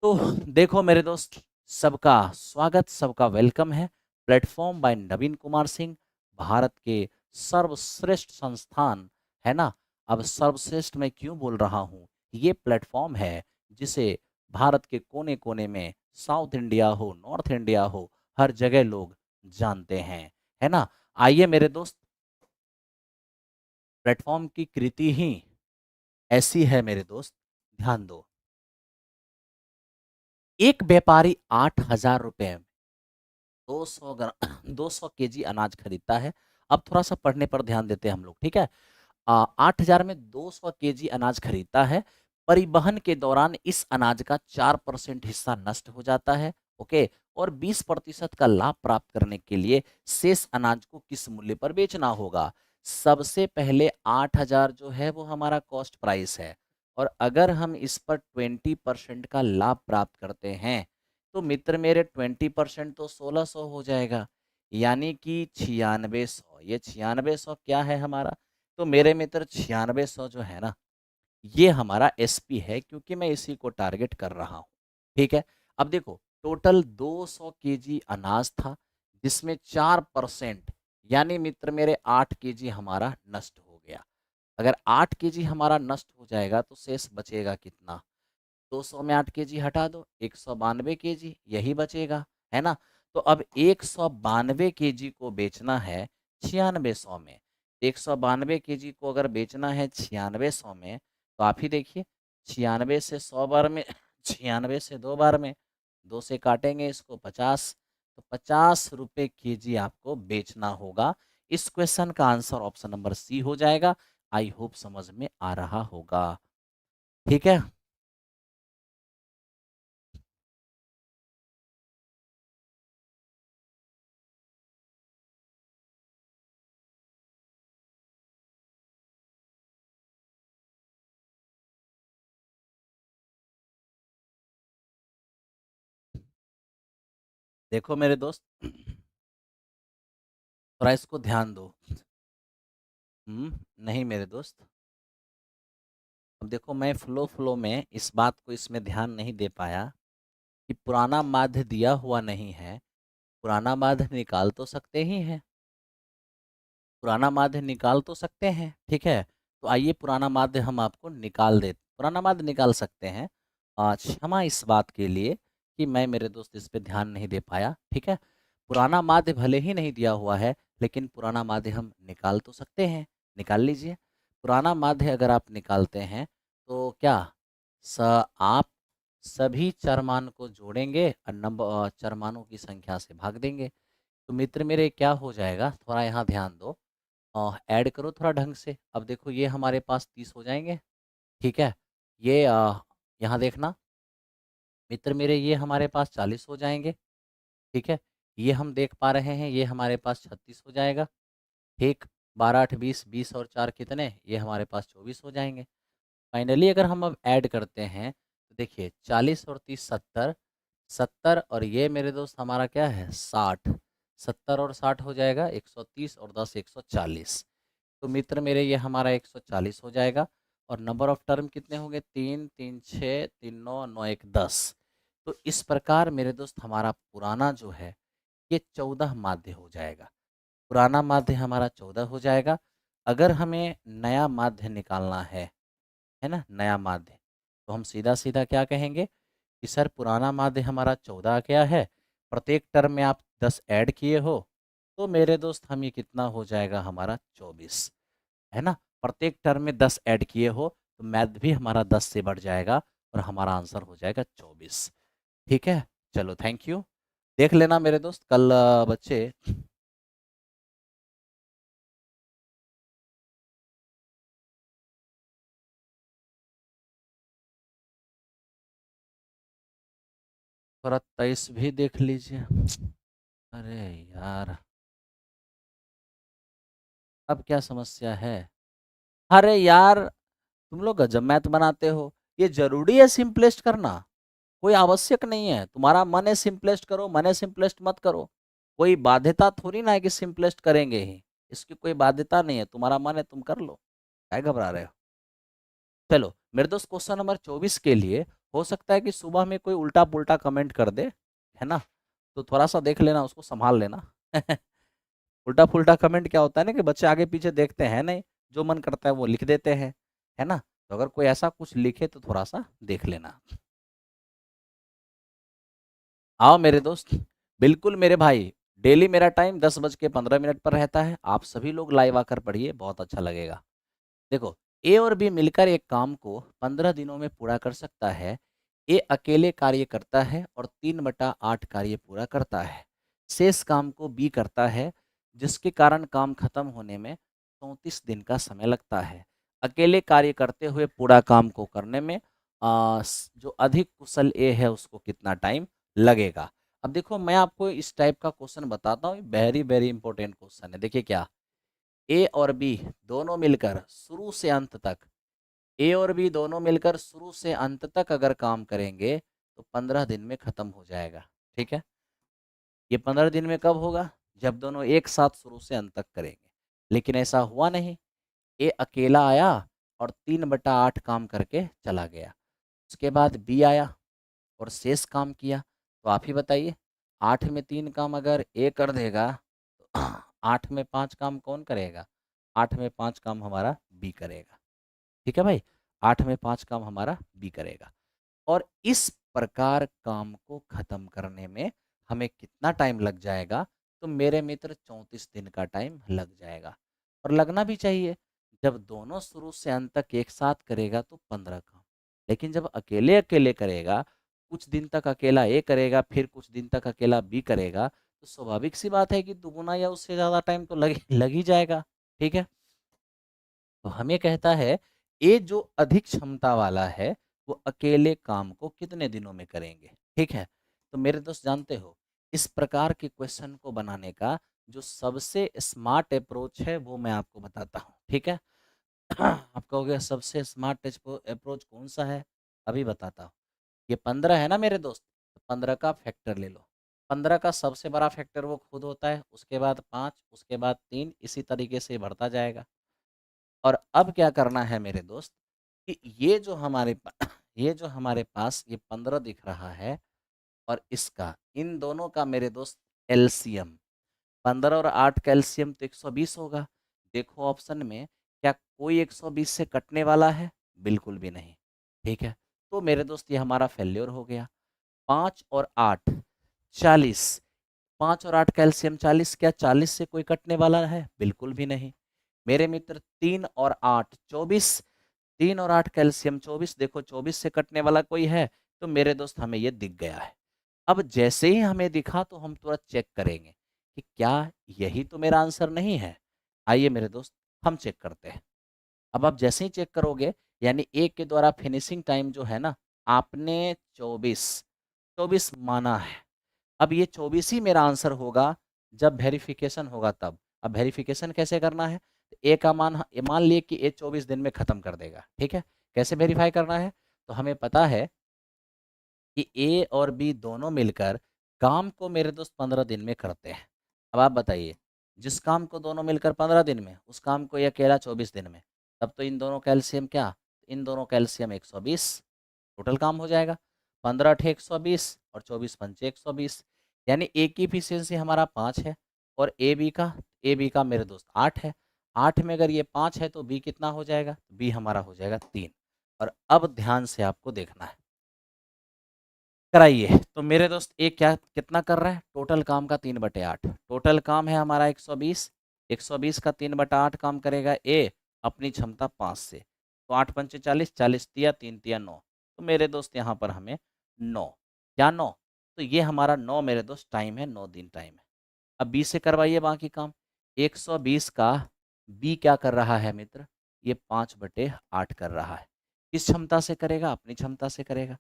तो देखो मेरे दोस्त, सबका स्वागत, सबका वेलकम है। प्लेटफॉर्म बाय नवीन कुमार सिंह, भारत के सर्वश्रेष्ठ संस्थान, है ना। अब सर्वश्रेष्ठ मैं क्यों बोल रहा हूँ, ये प्लेटफॉर्म है जिसे भारत के कोने कोने में, साउथ इंडिया हो, नॉर्थ इंडिया हो, हर जगह लोग जानते हैं, है ना। आइए मेरे दोस्त, प्लेटफॉर्म की कृति ही ऐसी है मेरे दोस्त, ध्यान दो। एक व्यापारी 8,000 रुपए 200 200 केजी अनाज खरीदता है। अब थोड़ा सा पढ़ने पर ध्यान देते हैं हम लोग, ठीक है। 8,000 में 200 केजी अनाज खरीदता है। परिवहन के दौरान इस अनाज का 4% हिस्सा नष्ट हो जाता है, ओके। और 20% का लाभ प्राप्त करने के लिए शेष अनाज को किस मूल्य पर बेचना होगा। सबसे पहले 8,000 जो है वो हमारा कॉस्ट प्राइस है, और अगर हम इस पर 20% का लाभ प्राप्त करते हैं तो मित्र मेरे 20% तो 1,600 हो जाएगा, यानी कि 9600। ये 9600 क्या है हमारा, तो मेरे मित्र 9600 जो है ना, ये हमारा एसपी है, क्योंकि मैं इसी को टारगेट कर रहा हूँ। ठीक है, अब देखो टोटल 200 केजी अनाज था, जिसमें 4% यानी मित्र मेरे 8 केजी हमारा नष्ट हो गया। अगर 8 केजी हमारा नष्ट हो जाएगा तो शेष बचेगा कितना। 200 में 8 केजी हटा दो, 192 केजी यही बचेगा, है ना। तो अब 192 केजी को बेचना है 9600 में। 192 केजी को अगर बेचना है 9600 में, तो आप ही देखिए 96 से 100 बार में 96 से 2 बार में, 2 से काटेंगे इसको 50, तो 50 रुपये केजी आपको बेचना होगा। इस क्वेश्चन का आंसर ऑप्शन नंबर सी हो जाएगा। आई होप समझ में आ रहा होगा, ठीक है। देखो मेरे दोस्त, थोड़ा इसको ध्यान दो। नहीं मेरे दोस्त, अब देखो मैं फ्लो में इस बात को इसमें ध्यान नहीं दे पाया कि पुराना माध्य दिया हुआ नहीं है, पुराना माध्य निकाल तो सकते ही हैं, पुराना माध्य निकाल तो सकते हैं, ठीक है। तो आइए पुराना माध्य हम आपको निकाल दे, पुराना माध्य निकाल सकते हैं। क्षमा इस बात के लिए कि मैं मेरे दोस्त इस पे ध्यान नहीं दे पाया, ठीक है। पुराना माध्य भले ही नहीं दिया हुआ है, लेकिन पुराना माध्य हम निकाल तो सकते हैं। निकाल लीजिए। पुराना माध्य अगर आप निकालते हैं तो क्या आप सभी चरमान को जोड़ेंगे और नंबर चरमानों की संख्या से भाग देंगे। तो मित्र मेरे क्या हो जाएगा, थोड़ा यहाँ ध्यान दो। ऐड करो थोड़ा ढंग से। अब देखो ये हमारे पास 30 हो जाएंगे, ठीक है। ये यहाँ देखना मित्र मेरे, ये हमारे पास 40 हो जाएंगे, ठीक है। ये हम देख पा रहे हैं, ये हमारे पास 36 हो जाएगा, ठीक। 12 8 20, 20 और 4 कितने, ये हमारे पास 24 हो जाएंगे। फाइनली अगर हम अब ऐड करते हैं तो देखिए 40 और 30 70, 70 और ये मेरे दोस्त हमारा क्या है 60, 70 और 60 हो जाएगा 130 और 10 140। तो मित्र मेरे ये हमारा 140 हो जाएगा। और नंबर ऑफ टर्म कितने होंगे, 3 3 6 3 9 9 1 10। तो इस प्रकार मेरे दोस्त हमारा पुराना जो है ये 14 माध्य हो जाएगा। पुराना माध्य हमारा 14 हो जाएगा। अगर हमें नया माध्य निकालना है ना, नया माध्य, तो हम सीधा सीधा क्या कहेंगे कि सर पुराना माध्य हमारा 14 क्या है, प्रत्येक टर्म में आप 10 ऐड किए हो, तो मेरे दोस्त हम ये कितना हो जाएगा हमारा 24, है ना। प्रत्येक टर्म में 10 ऐड किए हो तो मैथ भी हमारा 10 से बढ़ जाएगा और हमारा आंसर हो जाएगा 24, ठीक है। चलो थैंक यू। देख लेना मेरे दोस्त कल बच्चे थोड़ा 23 भी देख लीजिए। अरे यार अब क्या समस्या है, अरे यार तुम लोग गजब मैथ बनाते हो। ये जरूरी है सिंपलेस्ट करना, कोई आवश्यक नहीं है। तुम्हारा मन है सिंपलेस्ट करो, मन है सिंपलेस्ट मत करो। कोई बाध्यता थोड़ी ना है कि सिंपलेस्ट करेंगे ही, इसकी कोई बाध्यता नहीं है। तुम्हारा मन है तुम कर लो, क्या घबरा रहे हो। चलो मेरे दोस्त क्वेश्चन नंबर 24 के लिए हो सकता है कि सुबह में कोई उल्टा पुल्टा कमेंट कर दे, है ना। तो थोड़ा सा देख लेना, उसको संभाल लेना। उल्टा पुल्टा कमेंट क्या होता है ना कि बच्चे आगे पीछे देखते हैं नहीं, जो मन करता है वो लिख देते हैं, है ना। तो अगर कोई ऐसा कुछ लिखे तो थोड़ा सा देख लेना। आओ मेरे दोस्त, बिल्कुल मेरे भाई, डेली मेरा टाइम 10:15 पर रहता है। आप सभी लोग लाइव आकर पढ़िए, बहुत अच्छा लगेगा। देखो ए और बी मिलकर एक काम को 15 दिनों में पूरा कर सकता है। ए अकेले कार्य करता है और 3/8 कार्य पूरा करता है। शेष काम को बी करता है, जिसके कारण काम खत्म होने में 34 दिन का समय लगता है। अकेले कार्य करते हुए पूरा काम को करने में जो अधिक कुशल ए है उसको कितना टाइम लगेगा। अब देखो मैं आपको इस टाइप का क्वेश्चन बताता हूँ, वेरी वेरी इंपॉर्टेंट क्वेश्चन है। देखिए क्या, ए और बी दोनों मिलकर शुरू से अंत तक, ए और बी दोनों मिलकर शुरू से अंत तक अगर काम करेंगे तो 15 दिन में खत्म हो जाएगा, ठीक है। ये 15 दिन में कब होगा, जब दोनों एक साथ शुरू से अंत तक करेंगे। लेकिन ऐसा हुआ नहीं, ए अकेला आया और 3/8 काम करके चला गया। उसके बाद बी आया और शेष काम किया। तो आप ही बताइए, 8 में 3 काम अगर ए कर देगा तो 8 में 5 काम कौन करेगा, 8 में 5 काम हमारा बी करेगा, ठीक है भाई। 8 में 5 काम हमारा बी करेगा। और इस प्रकार काम को खत्म करने में हमें कितना टाइम लग जाएगा, तो मेरे मित्र 34 दिन का टाइम लग जाएगा। और लगना भी चाहिए, जब दोनों शुरू से अंत तक एक साथ करेगा तो 15 काम। लेकिन जब अकेले अकेले करेगा, कुछ दिन तक अकेला ए करेगा, फिर कुछ दिन तक अकेला बी करेगा, तो स्वाभाविक सी बात है कि दुगुना या उससे ज़्यादा टाइम तो लग ही जाएगा, ठीक है। तो हमें कहता है ए जो अधिक क्षमता वाला है वो अकेले काम को कितने दिनों में करेंगे, ठीक है। तो मेरे दोस्त जानते हो, इस प्रकार के क्वेश्चन को बनाने का जो सबसे स्मार्ट अप्रोच है वो मैं आपको बताता हूँ, ठीक है। आप कहोगे सबसे स्मार्ट अप्रोच कौन सा है, अभी बताता हूँ। ये 15 है ना मेरे दोस्त, 15 का फैक्टर ले लो। 15 का सबसे बड़ा फैक्टर वो खुद होता है, उसके बाद 5, उसके बाद 3, इसी तरीके से बढ़ता जाएगा। और अब क्या करना है मेरे दोस्त, कि ये जो हमारे पास ये 15 दिख रहा है और इसका, इन दोनों का मेरे दोस्त एलसीएम, 15 और 8 का एलसीएम तो 120 होगा। देखो ऑप्शन में, क्या कोई 120 से कटने वाला है? बिल्कुल भी नहीं। ठीक है, तो मेरे दोस्त ये हमारा फेल्योर हो गया। 5 और 8 40, 5 और 8 का एलसीएम 40, क्या 40 से कोई कटने वाला है? बिल्कुल भी नहीं। मेरे मित्र 3 और 8 24, 3 और 8 का एलसीएम 24, देखो 24 से कटने वाला कोई है? तो मेरे दोस्त हमें ये दिख गया है। अब जैसे ही हमें दिखा तो हम तुरंत चेक करेंगे कि क्या यही तो मेरा आंसर नहीं है। आइए मेरे दोस्त हम चेक करते हैं। अब आप जैसे ही चेक करोगे, यानी एक के द्वारा फिनिशिंग टाइम जो है ना, आपने 24 24 माना है। अब ये 24 ही मेरा आंसर होगा जब वेरिफिकेशन होगा तब। अब वेरिफिकेशन कैसे करना है? ए का मान मान लिए कि ए 24 दिन में खत्म कर देगा। ठीक है, कैसे वेरीफाई करना है? तो हमें पता है कि ए और बी दोनों मिलकर काम को मेरे दोस्त 15 दिन में करते हैं। अब आप बताइए, जिस काम को दोनों मिलकर 15 दिन में, उस काम को ये अकेला 24 दिन में, तब तो इन दोनों का एलसीएम क्या? इन दोनों का एलसीएम 120, टोटल काम हो जाएगा 15 अठे 120 और 24 पंचे 120, यानी ए की इफिशियंसी हमारा 5 है और ए बी का मेरे दोस्त 8 है। 8 में अगर ये 5 है तो बी कितना हो जाएगा? बी हमारा हो जाएगा 3। और अब ध्यान से आपको देखना है, कराइए। तो मेरे दोस्त ए क्या कितना कर रहा है? टोटल काम का 3/8, टोटल काम है हमारा 120, 120 का 3/8 काम करेगा ए अपनी क्षमता 5 से। तो 8 पंचे 40, 40 तिया 3 तिया 9, तो मेरे दोस्त यहाँ पर हमें 9, क्या 9? तो ये हमारा 9 मेरे दोस्त टाइम है, 9 दिन टाइम है। अब बी से करवाइए बाकी काम। 120 का बी क्या कर रहा है मित्र? ये 5/8 कर रहा है। किस क्षमता से करेगा? अपनी क्षमता से करेगा।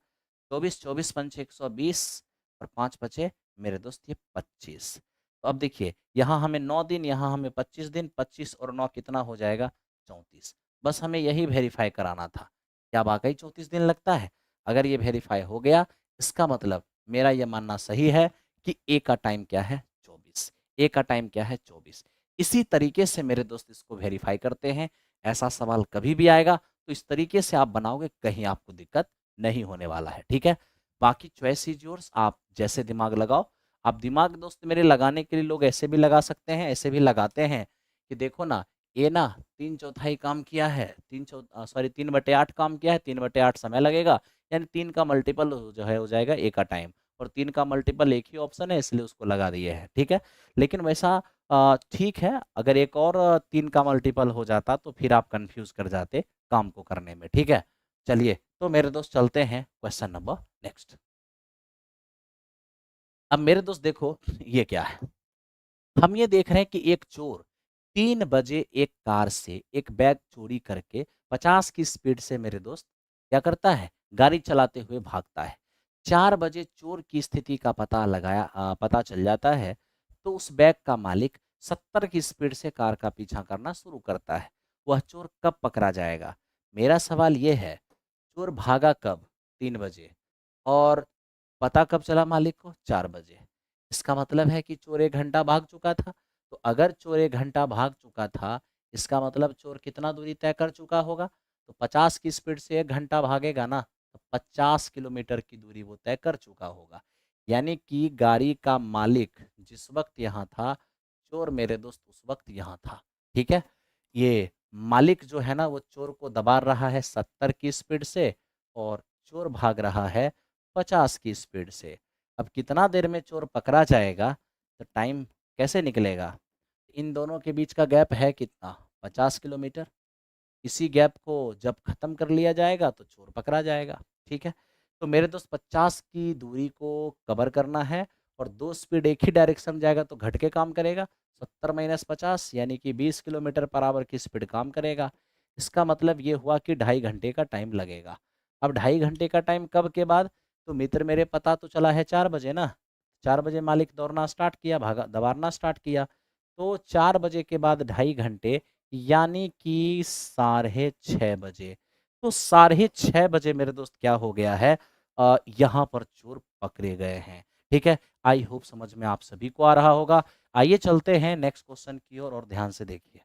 24 24 पंचे 120 और 5 बचे मेरे दोस्त ये 25। तो अब देखिए, यहाँ हमें 9 दिन, यहाँ हमें 25 दिन, 25 और 9 कितना हो जाएगा? 34। बस हमें यही वेरीफाई कराना था, क्या वाकई 34 दिन लगता है? अगर ये वेरीफाई हो गया, इसका मतलब मेरा ये मानना सही है कि ए का टाइम क्या है? 24। ए का टाइम क्या है? 24। इसी तरीके से मेरे दोस्त इसको वेरीफाई करते हैं। ऐसा सवाल कभी भी आएगा तो इस तरीके से आप बनाओगे, कहीं आपको दिक्कत नहीं होने वाला है। ठीक है, बाकी चॉइस इज योर्स, आप जैसे दिमाग लगाओ। आप दिमाग दोस्त मेरे लगाने के लिए लोग ऐसे भी लगा सकते हैं, ऐसे भी लगाते हैं कि देखो ना, ए ना 3/4 काम किया है, 3/8 काम किया है, 3/8 समय लगेगा, यानी 3 का मल्टीपल जो है हो जाएगा ए का टाइम, और 3 का मल्टीपल एक ही ऑप्शन है इसलिए उसको लगा दिए है। ठीक है, लेकिन वैसा ठीक है, अगर एक और 3 का मल्टीपल हो जाता तो फिर आप कंफ्यूज कर जाते काम को करने में। ठीक है, चलिए तो मेरे दोस्त चलते हैं क्वेश्चन नंबर नेक्स्ट। अब मेरे दोस्त देखो ये क्या है, हम ये देख रहे हैं कि एक चोर 3 बजे एक कार से एक बैग चोरी करके 50 की स्पीड से मेरे दोस्त क्या करता है? गाड़ी चलाते हुए भागता है। 4 बजे चोर की स्थिति का पता चल जाता है, तो उस बैग का मालिक 70 की स्पीड से कार का पीछा करना शुरू करता है। वह चोर कब पकड़ा जाएगा? मेरा सवाल ये है, चोर भागा कब? 3 बजे, और पता कब चला मालिक को? 4 बजे। इसका मतलब है कि चोर 1 घंटा भाग चुका था। तो अगर चोर 1 घंटा भाग चुका था, इसका मतलब चोर कितना दूरी तय कर चुका होगा? तो 50 की स्पीड से 1 घंटा भागेगा ना, तो 50 किलोमीटर की दूरी वो तय कर चुका होगा। यानी कि गाड़ी का मालिक जिस वक्त यहाँ था, चोर मेरे दोस्त उस वक्त यहाँ था। ठीक है, ये मालिक जो है ना, वो चोर को दबा रहा है 70 की स्पीड से, और चोर भाग रहा है 50 की स्पीड से। अब कितना देर में चोर पकड़ा जाएगा, तो टाइम कैसे निकलेगा? इन दोनों के बीच का गैप है कितना? 50 किलोमीटर। इसी गैप को जब खत्म कर लिया जाएगा तो चोर पकड़ा जाएगा। ठीक है, तो मेरे दोस्त 50 की दूरी को कवर करना है, और दो स्पीड एक ही डायरेक्शन में जाएगा तो घट के काम करेगा। 70 माइनस 50 यानी कि 20 किलोमीटर पर आवर की स्पीड काम करेगा। इसका मतलब ये हुआ कि 2.5 घंटे का टाइम लगेगा। अब 2.5 घंटे का टाइम कब के बाद? तो मित्र मेरे पता तो चला है 4 बजे ना। 4 बजे मालिक दौड़ना स्टार्ट किया, भागा दबाना स्टार्ट किया, तो 4 बजे के बाद 2.5 घंटे, यानी कि 6:30 बजे। तो 6:30 बजे मेरे दोस्त क्या हो गया है, यहाँ पर चोर पकड़े गए हैं। ठीक है, आई होप समझ में आप सभी को आ रहा होगा। आइए चलते हैं नेक्स्ट क्वेश्चन की ओर और ध्यान से देखिए।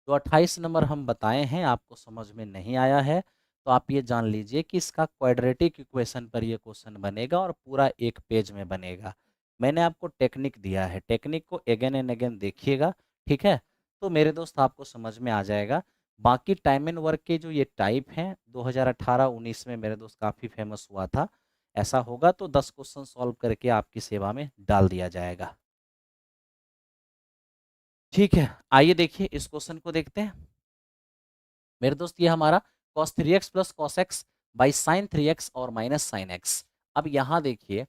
जो 28 नंबर हम बताए हैं आपको समझ में नहीं आया है, तो आप ये जान लीजिए कि इसका क्वाड्रेटिक इक्वेशन पर ये क्वेश्चन बनेगा और पूरा एक पेज में बनेगा। मैंने आपको टेक्निक दिया है, टेक्निक को अगेन एंड अगेन देखिएगा, ठीक है? तो मेरे दोस्त आपको समझ में आ जाएगा। बाकी टाइम एंड वर्क के जो ये टाइप हैं 2018-19 में मेरे दोस्त काफ़ी फेमस हुआ था। ऐसा होगा तो 10 क्वेश्चन सॉल्व करके आपकी सेवा में डाल दिया जाएगा। ठीक है, आइए देखिए इस क्वेश्चन को देखते हैं। मेरे दोस्त ये हमारा cos 3x plus cos x by sine 3x और माइनस साइन x। अब यहाँ देखिए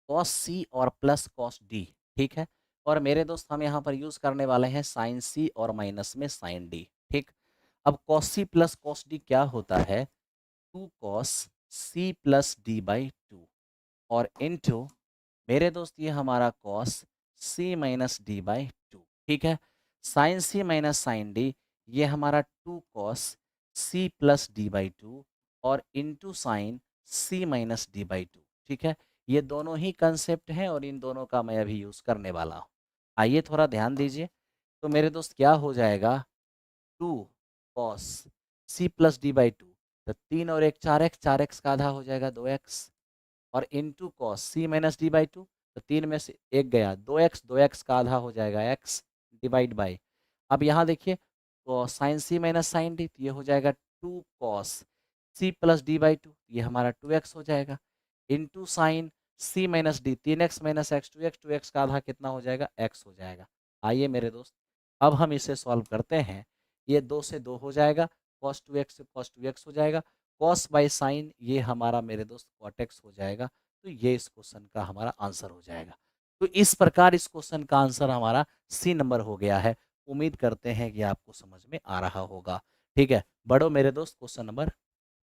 cos c और प्लस cos d, ठीक है? और मेरे दोस्त हम यहाँ पर यूज करने वाले हैं साइन c और माइनस में साइन d, ठीक? अब cos c plus cos d क्या होता है? 2 cos c plus d by 2 और इनटू मेरे दोस्त ये हमारा cos c minus D by 2, ठीक है? Sine c minus sine d ये हमारा 2 cos c plus D by 2 और into sine c minus D by 2, ठीक है? ये दोनों ही कंसेप्ट हैं और इन दोनों का मैं अभी यूज़ करने वाला हूँ। आइए थोड़ा ध्यान दीजिए। तो मेरे दोस्त क्या हो जाएगा? 2 cos c plus D by 2, तो 3 और 1 4x, 4x का आधा हो जाएगा 2x और into cos c minus D by 2, तो 3 में से 1 गया 2x, 2x का आधा हो जाएगा x डिवाइड बाई। अब यहाँ देखिए तो sine c minus sine D, तो ये हो जाएगा 2 cos c plus D by 2, ये हमारा 2x हो जाएगा into sine c minus D 3x minus X 2x, 2x का आधा कितना हो जाएगा? x हो जाएगा। आइए मेरे दोस्त अब हम इसे सॉल्व करते हैं। ये 2 से 2 हो जाएगा, cos 2x से cos 2x हो जाएगा, cos बाई साइन ये हमारा मेरे दोस्त cot x हो जाएगा। तो ये इस क्वेश्चन का हमारा आंसर हो जाएगा। तो इस प्रकार इस क्वेश्चन का आंसर हमारा सी नंबर हो गया है। उम्मीद करते हैं कि आपको समझ में आ रहा होगा। ठीक है, बढ़ो मेरे दोस्त क्वेश्चन नंबर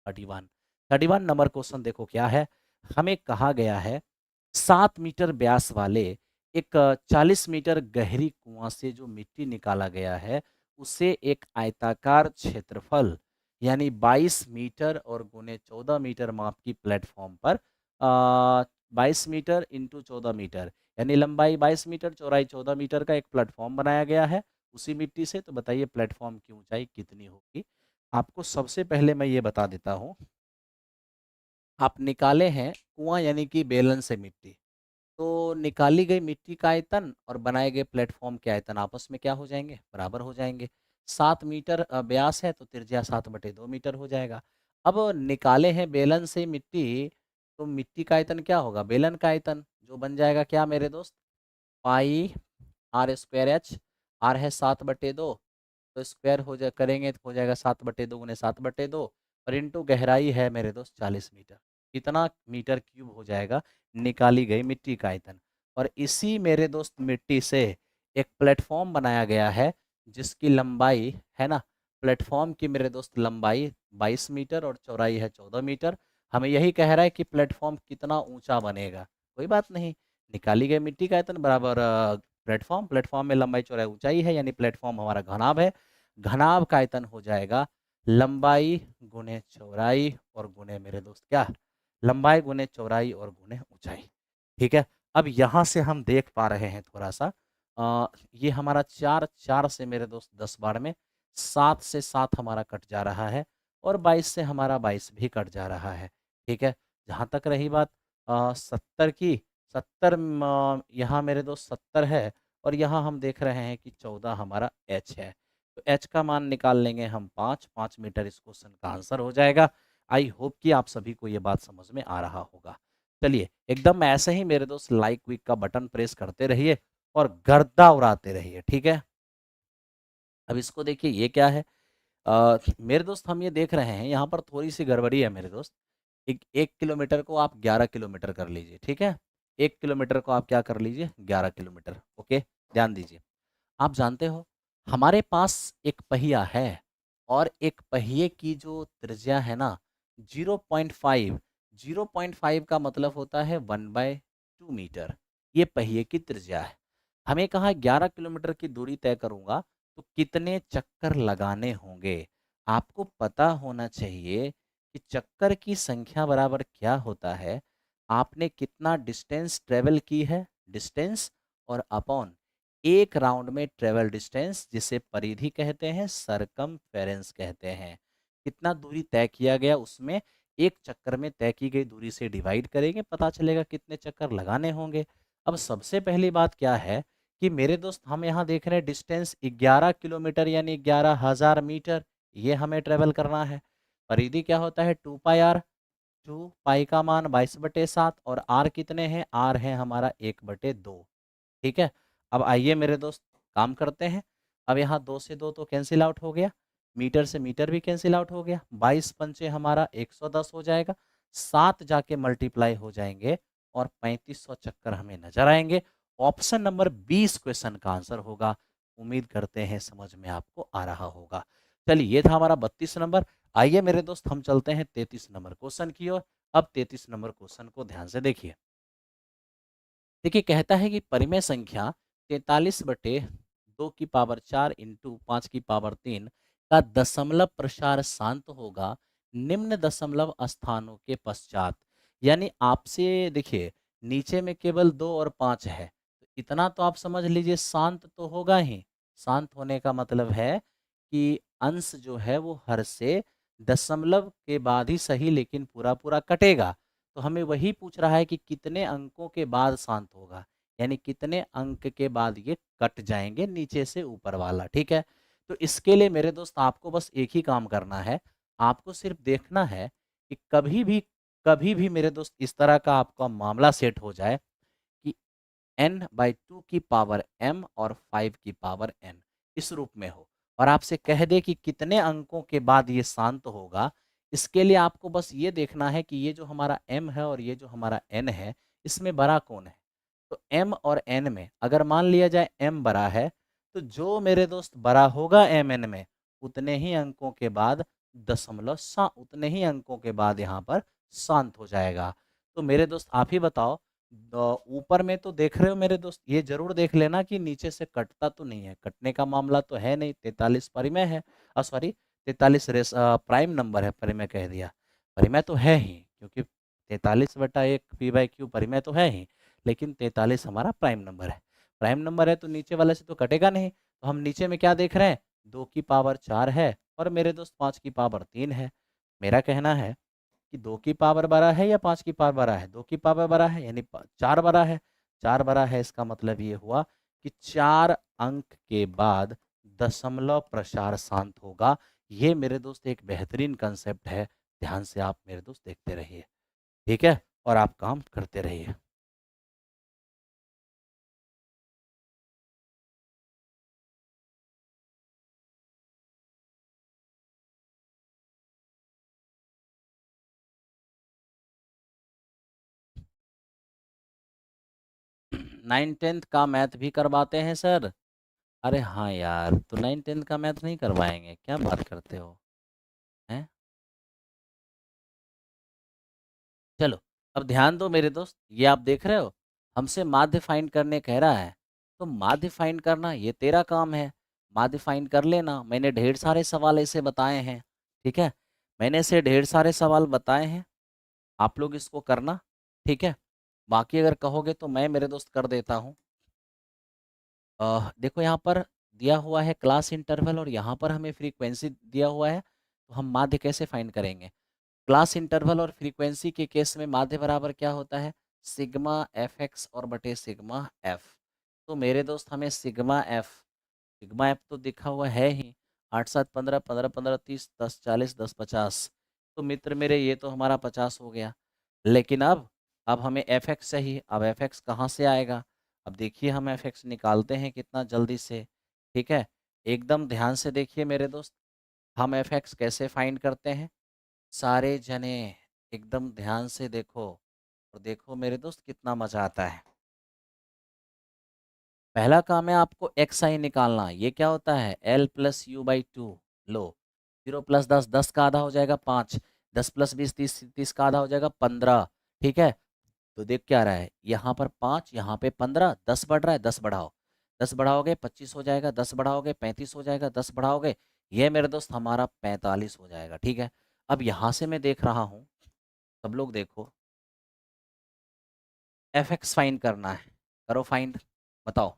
31 नंबर क्वेश्चन देखो क्या है। हमें कहा गया है 7 मीटर व्यास वाले एक 40 मीटर गहरी कुआं से जो मिट्टी निकाला गया है उसे एक आयताकार क्षेत्रफल यानी 22 मीटर और गुने 14 मीटर माप की प्लेटफॉर्म पर 22 मीटर इंटू 14 मीटर यानी लंबाई 22 मीटर चौड़ाई 14 मीटर का एक प्लेटफॉर्म बनाया गया है उसी मिट्टी से। तो बताइए प्लेटफॉर्म की ऊंचाई कितनी होगी? आपको सबसे पहले मैं ये बता देता हूँ, आप निकाले हैं कुआं यानी कि बेलन से मिट्टी, तो निकाली गई मिट्टी का आयतन और बनाए गए प्लेटफॉर्म के आयतन आपस में क्या हो जाएंगे? बराबर हो जाएंगे। 7 मीटर व्यास है तो त्रिज्या 7/2 मीटर हो जाएगा। अब निकाले हैं बेलन से मिट्टी, तो मिट्टी का आयतन क्या होगा? बेलन का आयतन जो बन जाएगा क्या मेरे दोस्त? पाई आर स्क्वायर एच। आर है 7/2, तो स्क्वायर हो जा करेंगे तो हो जाएगा 7/2 गुने 7/2 और इंटू गहराई है मेरे दोस्त 40 मीटर। कितना मीटर क्यूब हो जाएगा निकाली गई मिट्टी का आयतन। और इसी मेरे दोस्त मिट्टी से एक प्लेटफॉर्म बनाया गया है जिसकी लंबाई है ना, प्लेटफॉर्म की मेरे दोस्त लंबाई 22 मीटर और चौड़ाई है 14 मीटर। हमें यही कह रहा है कि प्लेटफॉर्म कितना ऊंचा बनेगा। कोई बात नहीं, निकाली गई मिट्टी का आयतन बराबर प्लेटफॉर्म, प्लेटफॉर्म में लंबाई चौड़ाई ऊंचाई है यानी प्लेटफॉर्म हमारा घनाभ है। घनाभ का आयतन हो जाएगा लंबाई गुने चौड़ाई और गुने मेरे दोस्त क्या? लंबाई गुने चौड़ाई और गुने ऊंचाई। ठीक है, अब यहाँ से हम देख पा रहे हैं थोड़ा सा ये हमारा 4 से मेरे दोस्त 10 बार में 7 से 7 हमारा कट जा रहा है और 22 से हमारा 22 भी कट जा रहा है। ठीक है, जहाँ तक रही बात 70 की, 70 यहाँ मेरे दोस्त 70 है और यहाँ हम देख रहे हैं कि 14 हमारा एच है। तो एच का मान निकाल लेंगे हम 5 मीटर इस क्वेश्चन का आंसर हो जाएगा। आई होप कि आप सभी को ये बात समझ में आ रहा होगा। चलिए एकदम ऐसे ही मेरे दोस्त लाइक क्विक का बटन प्रेस करते रहिए और गर्दा उड़ाते रहिए। ठीक है, अब इसको देखिए ये क्या है? मेरे दोस्त हम ये देख रहे हैं यहाँ पर थोड़ी सी गड़बड़ी है मेरे दोस्त। एक किलोमीटर को आप 11 किलोमीटर कर लीजिए। ठीक है, 1 किलोमीटर को आप क्या कर लीजिए? 11 किलोमीटर। ओके, ध्यान दीजिए। आप जानते हो हमारे पास एक पहिया है और एक पहिए की जो त्रिज्या है ना 0.5, 0.5 का मतलब होता है 1/2 मीटर। ये पहिए की त्रिज्या है। हमें कहा 11 किलोमीटर की दूरी तय करूंगा तो कितने चक्कर लगाने होंगे? आपको पता होना चाहिए कि चक्कर की संख्या बराबर क्या होता है? आपने कितना डिस्टेंस ट्रेवल की है, डिस्टेंस और अपॉन एक राउंड में ट्रेवल डिस्टेंस, जिसे परिधि कहते हैं, सरकमफेरेंस कहते हैं। कितना दूरी तय किया गया, उसमें एक चक्कर में तय की गई दूरी से डिवाइड करेंगे, पता चलेगा कितने चक्कर लगाने होंगे। अब सबसे पहली बात क्या है कि मेरे दोस्त हम यहाँ देख रहे हैं डिस्टेंस 11 किलोमीटर यानी 11,000 मीटर, ये हमें ट्रेवल करना है। परिधि क्या होता है 2 पाई आर, 2 पाई का मान 22/7 और आर कितने हैं, आर है हमारा 1/2। ठीक है, अब आइए मेरे दोस्त काम करते हैं। अब यहाँ 2 से 2 तो कैंसिल आउट हो गया, मीटर से मीटर भी कैंसिल आउट हो गया, 22 पंचे हमारा 110 हो जाएगा, 7 जाके मल्टीप्लाई हो जाएंगे और 3500 चक्कर हमें नजर आएंगे। ऑप्शन नंबर 20 क्वेश्चन का आंसर होगा। उम्मीद करते हैं समझ में आपको आ रहा होगा। चलिए, ये था हमारा 32 नंबर। आइए मेरे दोस्त हम चलते हैं 33 नंबर क्वेश्चन की ओर। अब 33 नंबर क्वेश्चन को ध्यान से देखिए। देखिए, कहता है कि परिमेय संख्या 43/2 की पावर 4 इंटू 5 की पावर 3 का दशमलव प्रसार शांत होगा निम्न दशमलव स्थानों के पश्चात। यानी आपसे देखिए, नीचे में केवल 2 और 5 है, तो इतना तो आप समझ लीजिए शांत तो होगा ही। शांत होने का मतलब है कि अंश जो है वो हर से दशमलव के बाद ही सही, लेकिन पूरा पूरा कटेगा। तो हमें वही पूछ रहा है कि कितने अंकों के बाद शांत होगा, यानी कितने अंक के बाद ये कट जाएंगे नीचे से ऊपर वाला। ठीक है, तो इसके लिए मेरे दोस्त आपको बस एक ही काम करना है। आपको सिर्फ देखना है कि कभी भी मेरे दोस्त इस तरह का आपका मामला सेट हो जाए कि n/2 की पावर m और 5 की पावर n इस रूप में हो, और आपसे कह दे कि कितने अंकों के बाद ये शांत होगा। इसके लिए आपको बस ये देखना है कि ये जो हमारा m है और ये जो हमारा n है, इसमें बड़ा कौन है। तो m और n में अगर मान लिया जाए m बड़ा है, तो जो मेरे दोस्त बड़ा होगा mn में, उतने ही अंकों के बाद उतने ही अंकों के बाद यहाँ पर शांत हो जाएगा। तो मेरे दोस्त आप ही बताओ, ऊपर में तो देख रहे हो मेरे दोस्त, ये जरूर देख लेना कि नीचे से कटता तो नहीं है, कटने का मामला तो है नहीं। 43 परिमेय है, सॉरी 43 प्राइम नंबर है, परिमेय कह दिया। परिमेय तो है ही, क्योंकि 43/1 p/q परिमेय तो है ही, लेकिन 43 हमारा प्राइम नंबर है। प्राइम नंबर है तो नीचे वाले से तो कटेगा नहीं। तो हम नीचे में क्या देख रहे हैं, 2 की पावर 4 है और मेरे दोस्त 5 की पावर 3 है। मेरा कहना है कि 2 की पावर बड़ा है या 5 की पावर बड़ा है, 2 की पावर बड़ा है यानी 4 बड़ा है। 4 बड़ा है, इसका मतलब ये हुआ कि 4 अंक के बाद दशमलव प्रसार शांत होगा। ये मेरे दोस्त एक बेहतरीन कंसेप्ट है। ध्यान से आप मेरे दोस्त देखते रहिए, ठीक है, और आप काम करते रहिए। नाइन टेंथ का मैथ भी करवाते हैं सर? अरे हाँ यार, तो नाइन टेंथ का मैथ नहीं करवाएंगे, क्या बात करते हो हैं। चलो, अब ध्यान दो मेरे दोस्त, ये आप देख रहे हो हमसे माध्य फाइंड करने कह रहा है, तो माध्य फाइंड करना ये तेरा काम है। माध्य फाइंड कर लेना, मैंने ढेर सारे सवाल ऐसे बताए हैं। ठीक है, मैंने ऐसे ढेर सारे सवाल बताए हैं, आप लोग इसको करना। ठीक है, बाकी अगर कहोगे तो मैं मेरे दोस्त कर देता हूँ। देखो यहाँ पर दिया हुआ है क्लास इंटरवल और यहाँ पर हमें फ्रीक्वेंसी दिया हुआ है, तो हम माध्य कैसे फाइंड करेंगे। क्लास इंटरवल और फ्रीक्वेंसी के केस में माध्य बराबर क्या होता है, सिग्मा एफ एक्स और बटे सिग्मा एफ। तो मेरे दोस्त हमें सिग्मा एफ तो दिखा हुआ है ही, 8 7 15 15 15 30 10 40 10 50। तो मित्र मेरे ये तो हमारा 50 हो गया। लेकिन अब हमें एफ एक्स चाहिए। अब एफ एक्स कहाँ से आएगा, अब देखिए हम एफ एक्स निकालते हैं कितना जल्दी से। ठीक है, एकदम ध्यान से देखिए मेरे दोस्त, हम एफ एक्स कैसे फाइंड करते हैं। सारे जने एकदम ध्यान से देखो, और देखो मेरे दोस्त कितना मजा आता है। पहला काम है आपको एक्स आई निकालना। ये क्या होता है, l+u/2। लो, 0+10 10 का आधा हो जाएगा 5, 10+20 30 30 का आधा हो जाएगा 15। ठीक है, तो देख क्या रहा है, यहाँ पर 5, यहाँ पे 15, 10 बढ़ रहा है, 10 बढ़ाओ, 10 बढ़ाओगे 25 हो जाएगा, 10 बढ़ाओगे 35 हो जाएगा, 10 बढ़ाओगे ये मेरे दोस्त हमारा 45 हो जाएगा। ठीक है, अब यहाँ से मैं देख रहा हूँ, सब लोग देखो, एफ एक्स फाइंड करना है, करो फाइंड, बताओ।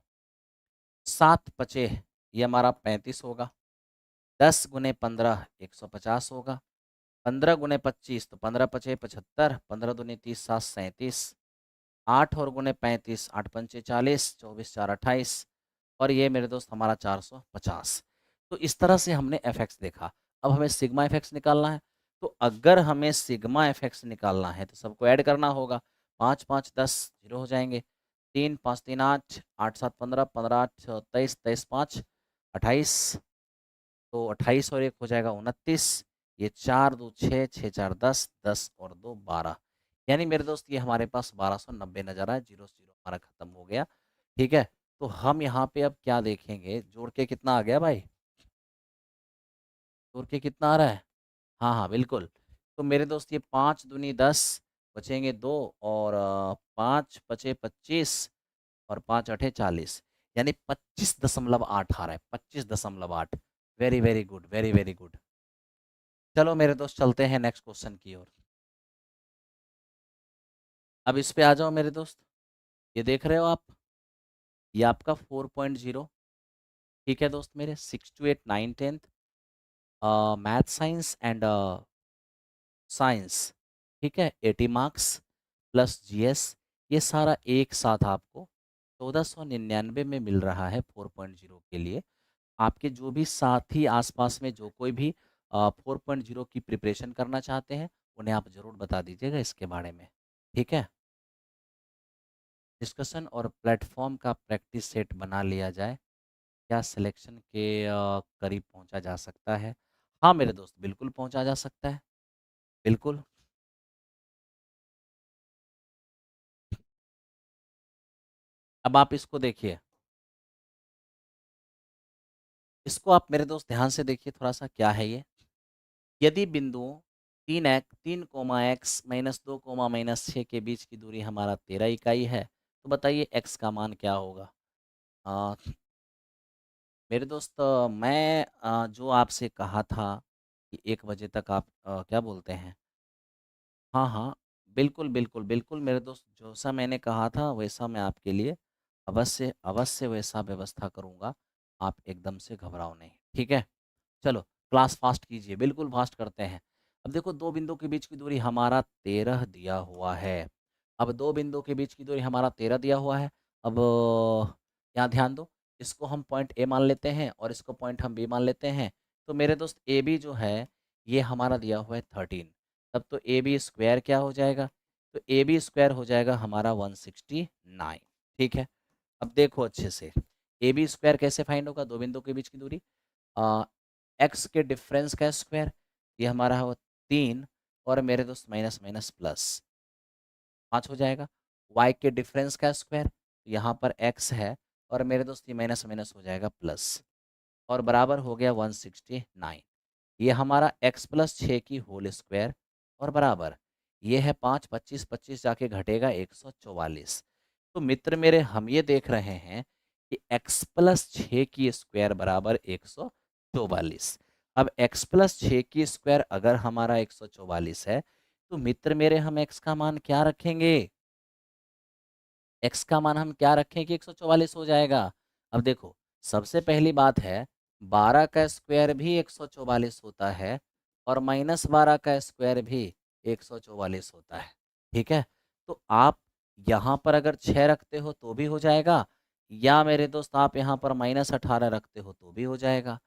7 बचे, ये हमारा 35 होगा। 10 गुने 15 150 होगा। 15 गुने 25 तो 15 पचे 75, 15 दूनी 30 7 37, 8 और गुने 35 8 पंचे 40, 24 4 28 और ये मेरे दोस्त हमारा 450। तो इस तरह से हमने एफ एक्स देखा। अब हमें सिग्मा एफ एक्स निकालना है। तो अगर हमें सिग्मा एफ एक्स निकालना है तो सबको ऐड करना होगा। 5 5 10 जीरो हो जाएंगे। 3 5 3 8 8 7 15 15 8 23 23 5 28, तो 28 और 1 हो जाएगा 29। ये 4 2 6 6 4 10 10 और 2 12, यानी मेरे दोस्त ये हमारे पास 1290 नजर आया। जीरो जीरो हमारा खत्म हो गया। ठीक है, तो हम यहाँ पे अब क्या देखेंगे, जोड़ के कितना आ गया भाई, जोड़ के कितना आ रहा है। हाँ हाँ बिल्कुल। तो मेरे दोस्त ये 5 दूनी 10, बचेंगे 2 और 5 बचे 25 और 5 अठे 40, यानी 25.8 आ रहा है। 25.8। Very very good, very very good. चलो मेरे दोस्त चलते हैं नेक्स्ट क्वेश्चन की ओर। अब इस पे आ जाओ मेरे दोस्त। ये देख रहे हो आप, ये आपका 4.0। ठीक है दोस्त मेरे, 6 to 8 9 10th math science and science. ठीक है, 80 मार्क्स प्लस जीएस, ये सारा एक साथ आपको 1499 में मिल रहा है 4.0 के लिए। आपके जो भी साथी आसपास में जो कोई भी 4.0 की प्रिपरेशन करना चाहते हैं, उन्हें आप ज़रूर बता दीजिएगा इसके बारे में। ठीक है, डिस्कशन और प्लेटफॉर्म का प्रैक्टिस सेट बना लिया जाए, क्या सिलेक्शन के करीब पहुंचा जा सकता है। हाँ मेरे दोस्त, बिल्कुल पहुंचा जा सकता है, बिल्कुल। अब आप इसको देखिए, इसको आप मेरे दोस्त ध्यान से देखिए थोड़ा सा, क्या है ये। यदि बिंदुओं 3 x -2 -6 के बीच की दूरी हमारा 13 इकाई है, तो बताइए x का मान क्या होगा। अ, मेरे दोस्त मैं जो आपसे कहा था कि 1 बजे तक आप क्या बोलते हैं। हाँ हाँ बिल्कुल बिल्कुल बिल्कुल मेरे दोस्त, जैसा मैंने कहा था वैसा मैं आपके लिए अवश्य अवश्य वैसा व्यवस्था करूँगा। आप एकदम से घबराओ नहीं, ठीक है। चलो क्लास फास्ट कीजिए, बिल्कुल फास्ट करते हैं। अब देखो, दो बिंदु के बीच की दूरी हमारा 13 दिया हुआ है। अब दो बिंदु के बीच की दूरी हमारा 13 दिया हुआ है। अब यहाँ ध्यान दो, इसको हम पॉइंट ए मान लेते हैं और इसको पॉइंट हम बी मान लेते हैं। तो मेरे दोस्त ए बी जो है ये हमारा दिया हुआ है 13। तब तो ए बी स्क्वायर क्या हो जाएगा, तो ए बी स्क्वायर हो जाएगा हमारा 169। ठीक है, अब देखो अच्छे से, ए बी स्क्वायर कैसे फाइंड होगा, दो बिंदु के बीच की दूरी, एक्स के डिफरेंस का स्क्वायर, ये हमारा है वो 3, और मेरे दोस्त माइनस माइनस प्लस 5 हो जाएगा। वाई के डिफरेंस का स्क्वायर, यहाँ पर एक्स है और मेरे दोस्त ये माइनस माइनस हो जाएगा प्लस, और बराबर हो गया 169। ये हमारा x प्लस 6 की होल स्क्वायर, और बराबर ये है 5 25 25 जाके घटेगा 144। तो मित्र मेरे, हम ये देख रहे हैं कि x प्लस 6 की स्क्वायर बराबर 144। अब x प्लस 6 की स्क्वायर अगर हमारा 144 है, तो मित्र मेरे हम x का मान क्या रखेंगे, x का मान हम क्या रखें कि 144 हो जाएगा। अब देखो, सबसे पहली बात है, 12 का स्क्वायर भी 144 होता है और -12 का स्क्वायर भी 144 होता है। ठीक है, तो आप यहाँ पर अगर 6 रखते हो तो भी हो जाएगा, या मेरे दोस्त आप यहाँ पर -18 रखते हो तो भी हो जाएगा।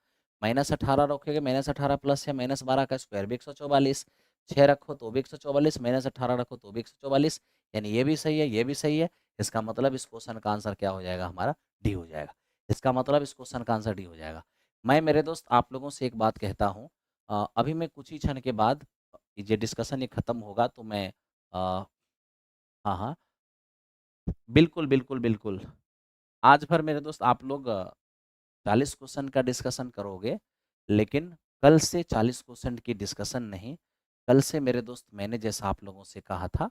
-18 रखोगे, -18 प्लस है -12 का स्क्वायर भी 144, 6 रखो तो भी 144, -18 रखो तो भी 144, यानी ये भी सही है, ये भी सही है। इसका मतलब इस क्वेश्चन का आंसर क्या हो जाएगा हमारा, डी हो जाएगा। इसका मतलब इस क्वेश्चन का आंसर डी हो जाएगा। मैं मेरे दोस्त आप लोगों से एक बात कहता हूँ, अभी मैं कुछ ही क्षण के बाद ये डिस्कशन ये खत्म होगा तो मैं हाँ हाँ बिल्कुल बिल्कुल बिल्कुल, आज भर मेरे दोस्त आप लोग 40 क्वेश्चन का डिस्कशन करोगे, लेकिन कल से 40 क्वेश्चन की डिस्कशन नहीं, कल से मेरे दोस्त मैंने जैसा आप लोगों से कहा था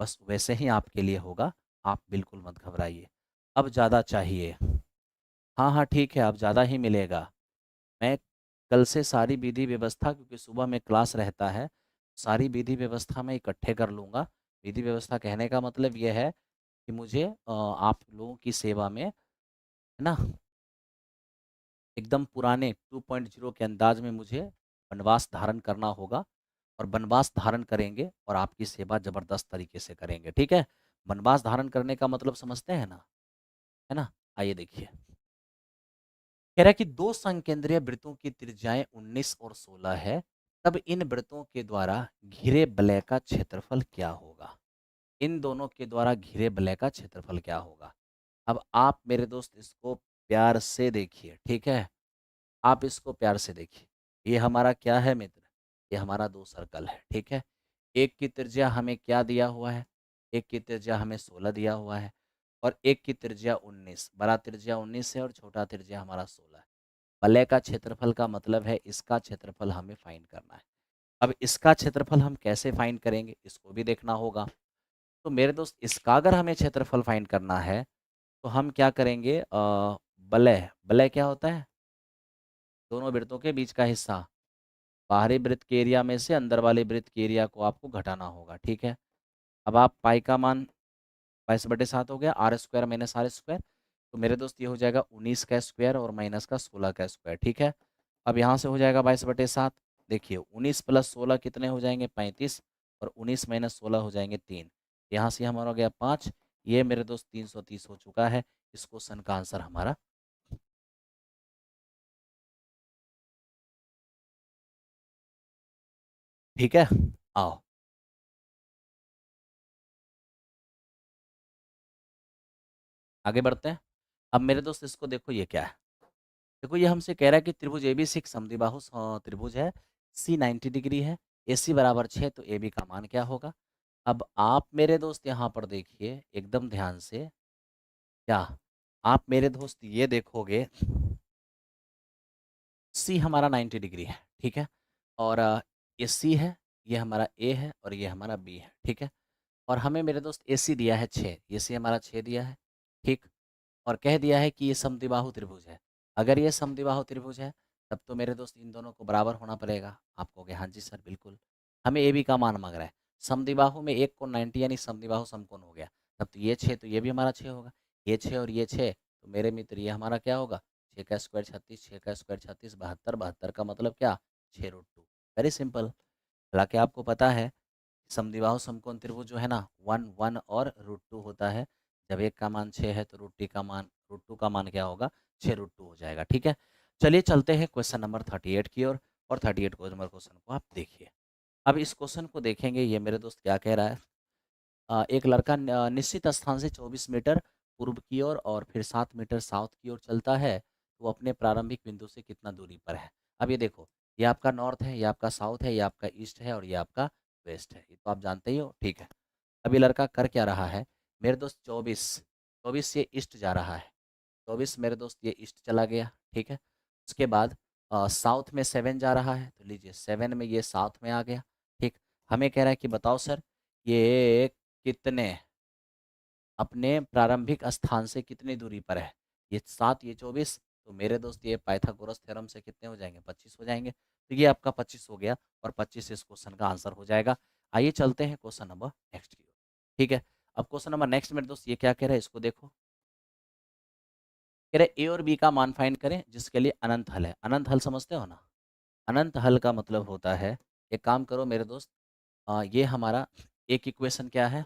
बस वैसे ही आपके लिए होगा। आप बिल्कुल मत घबराइए। अब ज़्यादा चाहिए, हाँ हाँ ठीक है, अब ज़्यादा ही मिलेगा। मैं कल से सारी विधि व्यवस्था, क्योंकि सुबह में क्लास रहता है, सारी विधि व्यवस्था मैं इकट्ठे कर लूँगा। विधि व्यवस्था कहने का मतलब यह है कि मुझे आप लोगों की सेवा में, है ना, एकदम पुराने 2.0 के अंदाज में मुझे वनवास धारण करना होगा, और वनवास धारण करेंगे और आपकी सेवा ज़बरदस्त तरीके से करेंगे, ठीक है? वनवास धारण करने का मतलब समझते हैं ना? है ना? आइए देखिए। कह रहा है कि दो संकेंद्रीय वृत्तों की त्रिज्याएं 19 और 16 है, तब इन वृत्तों के द्वारा घिरे वलय का क्षेत्रफल क्या होगा? इन दोनों के द्वारा घिरे वलय का क्षेत्रफल क्या होगा? अब आप मेरे दोस्त इसको प्यार से देखिए, ठीक है? आप इसको प्यार से देखिए। ये हमारा क्या है मित्र? ये हमारा दो सर्कल है, ठीक है? एक की त्रिज्या हमें क्या दिया हुआ है? एक की त्रिज्या हमें 16 दिया हुआ है, और एक की त्रिज्या 19। बड़ा त्रिज्या 19 है और छोटा त्रिज्या हमारा 16 है। वलय का क्षेत्रफल का मतलब है इसका क्षेत्रफल हमें फाइंड करना है। अब इसका क्षेत्रफल हम कैसे फाइंड करेंगे, इसको भी देखना होगा। तो मेरे दोस्त, इसका अगर हमें क्षेत्रफल फाइंड करना है तो हम क्या करेंगे? वलय, वलय क्या होता है? दोनों वृत्तों के बीच का हिस्सा। बाहरी वृत्त के एरिया में से अंदर वाले वृत्त के एरिया को आपको घटाना होगा, ठीक है? अब आप पाई का मान 22/7 हो गया, R square minus R square. तो मेरे दोस्त ये हो जाएगा 19 का स्क्वायर और माइनस का 16 का स्क्वायर, ठीक है? अब यहाँ से हो जाएगा 22/7। देखिए 19 प्लस 16 कितने हो जाएंगे? 35, और 19 माइनस 16 हो जाएंगे 3। यहाँ से हमारा हो गया 5। ये मेरे दोस्त 330 हो चुका है। इस क्वेश्चन का आंसर हमारा। ठीक है, आओ आगे बढ़ते हैं। अब मेरे दोस्त इसको देखो, ये क्या है? देखो ये हमसे कह रहा है कि त्रिभुज एबीसी एक समद्विबाहु त्रिभुज है, सी 90 डिग्री है, AC बराबर 6, तो AB का मान क्या होगा? अब आप मेरे दोस्त यहाँ पर देखिए एकदम ध्यान से। क्या आप मेरे दोस्त ये देखोगे, सी हमारा 90 डिग्री है, ठीक है? और ये सी है, ये हमारा ए है, और ये हमारा बी है, ठीक है? और हमें मेरे दोस्त AC दिया है 6, ये सी हमारा 6 दिया है, ठीक? और कह दिया है कि ये समद्विबाहु त्रिभुज है। अगर ये समद्विबाहु त्रिभुज है, तब तो मेरे दोस्त इन दोनों को बराबर होना पड़ेगा। आप कहोगे हाँ जी सर बिल्कुल। हमें AB का मान मांग रहा है। समद्विबाहु में एक कोण 90 यानी समद्विबाहु समकोण हो गया। तब तो ये 6, तो ये भी हमारा 6 होगा। ये 6 और ये 6, तो मेरे मित्र ये हमारा क्या होगा? 6 का स्क्वायर 36, 6 का स्क्वायर 36, 72, 72 का मतलब क्या? 6√2। Very simple. हालांकि आपको पता है समद्विबाहु समकोण त्रिभुज जो है ना, 1 1 और √2 होता है। जब एक का मान 6 है तो √2 का मान क्या होगा? 6√2 हो जाएगा, ठीक है? चलिए चलते हैं क्वेश्चन नंबर 38 की ओर, और 38 नंबर क्वेश्चन को आप देखिए। अब इस क्वेश्चन को देखेंगे, ये मेरे दोस्त क्या कह रहा है? एक लड़का निश्चित स्थान से 24 मीटर पूर्व की ओर और फिर 7 मीटर साउथ की ओर चलता है, तो वो अपने प्रारंभिक बिंदु से कितना दूरी पर है? अब ये देखो, ये आपका नॉर्थ है, ये आपका साउथ है, ये आपका ईस्ट है, और ये आपका वेस्ट है। ये तो आप जानते ही हो, ठीक है? अब ये लड़का कर क्या रहा है? मेरे दोस्त 24 ये ईस्ट जा रहा है। 24 मेरे दोस्त ये ईस्ट चला गया, ठीक है? उसके बाद साउथ में 7 जा रहा है, तो लीजिए 7 में ये साउथ में आ गया, ठीक? हमें कह रहा है कि बताओ सर, ये कितने अपने प्रारंभिक स्थान से कितनी दूरी पर है? ये 7, ये 24, तो मेरे दोस्त ये पाइथागोरस थ्योरम से कितने हो जाएंगे? 25 हो जाएंगे। तो ये आपका 25 हो गया, और 25 इस क्वेश्चन का आंसर हो जाएगा। आइए चलते हैं क्वेश्चन नंबर नेक्स्ट की ओर, ठीक है? अब क्वेश्चन नंबर नेक्स्ट मेरे दोस्त ये क्या कह रहा है, इसको देखो। कह रहे ए और बी का मान फाइंड करें जिसके लिए अनंत हल है। अनंत हल समझते हो ना? अनंत हल का मतलब होता है, एक काम करो मेरे दोस्त, ये हमारा एक इक्वेशन क्या है?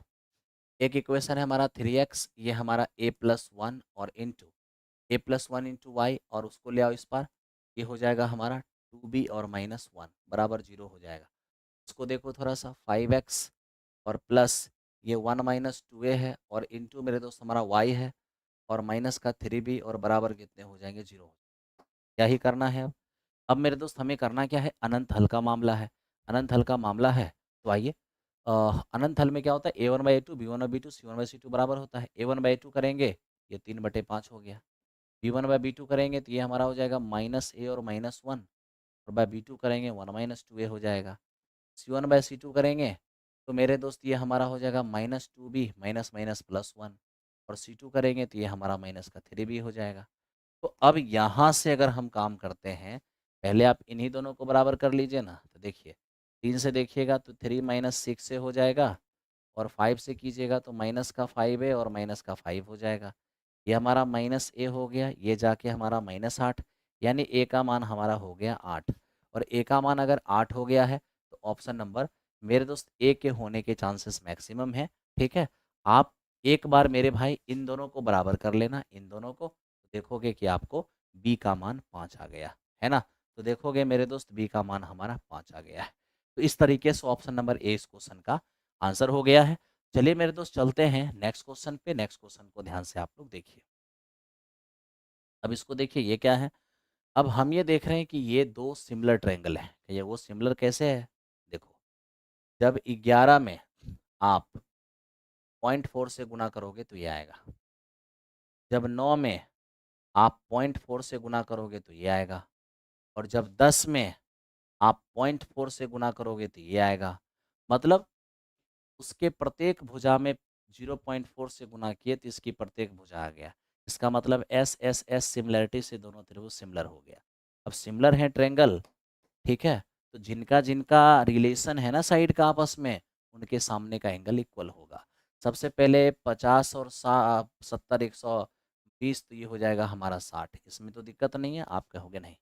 एक इक्वेशन है हमारा 3x, ये हमारा a+1 और इंटू a+1 इंटू वाई, और उसको ले आओ इस पार। ये हो जाएगा हमारा 2b और -1 बराबर 0 हो जाएगा। उसको देखो थोड़ा सा, 5x और प्लस ये 1 माइनस 2a है, और इंटू मेरे दोस्त हमारा y है, और माइनस का 3b, और बराबर कितने हो जाएंगे? 0। क्या ही करना है अब मेरे दोस्त, हमें करना क्या है? अनंत हल का मामला है। अनंत हल का मामला है, तो आइए अनंत हल में क्या होता है? a1/a2, b1/b2, c1/c2 बराबर होता है। a1/a2 करेंगे, ये 3/5 हो गया। b1/b2 करेंगे तो ये हमारा हो जाएगा -a और -1, और बाय b2 करेंगे 1 - 2a हो जाएगा। c1/c2 करेंगे तो मेरे दोस्त ये हमारा हो जाएगा -2b माइनस माइनस +1, और c2 करेंगे तो ये हमारा माइनस का 3b हो जाएगा। तो अब यहाँ से अगर हम काम करते हैं, पहले आप इन्हीं दोनों को बराबर कर लीजिए ना। तो देखिए 3 से देखिएगा तो 3 - 6 से हो जाएगा, और 5 से कीजिएगा तो माइनस का 5a और माइनस का 5 हो जाएगा। ये हमारा -a हो गया, ये जाके हमारा -8, यानी ए का मान हमारा हो गया 8, और ए का मान अगर 8 हो गया है तो ऑप्शन नंबर मेरे दोस्त ए के होने के चांसेस मैक्सिमम है। ठीक है, आप एक बार मेरे भाई इन दोनों को बराबर कर लेना, इन दोनों को, तो देखोगे कि आपको बी का मान 5 आ गया है ना। तो देखोगे मेरे दोस्त बी का मान हमारा 5 आ गया है। तो इस तरीके से ऑप्शन नंबर ए इस क्वेश्चन का आंसर हो गया है। चलिए मेरे दोस्त चलते हैं नेक्स्ट क्वेश्चन पे। नेक्स्ट क्वेश्चन को ध्यान से आप लोग देखिए। अब इसको देखिए, ये क्या है। अब हम ये देख रहे हैं कि ये दो सिमिलर ट्रायंगल है। ये वो सिमिलर कैसे है, देखो, जब 11 में आप 0.4 से गुना करोगे तो ये आएगा, जब 9 में आप 0.4 से गुना करोगे तो ये आएगा, और जब 10 में आप 0.4 से गुना करोगे तो ये आएगा। मतलब उसके प्रत्येक भुजा में 0.4 से गुना किए तो इसकी प्रत्येक भुजा आ गया। इसका मतलब एस एस एस सिमिलरिटी से दोनों त्रिभुज सिमिलर हो गया। अब सिमिलर है ट्रायंगल, ठीक है, तो जिनका जिनका रिलेशन है ना साइड का आपस में, उनके सामने का एंगल इक्वल होगा। सबसे पहले 50 और 70 120, तो ये हो जाएगा हमारा 60। इसमें तो दिक्कत नहीं है, आप कहोगे नहीं।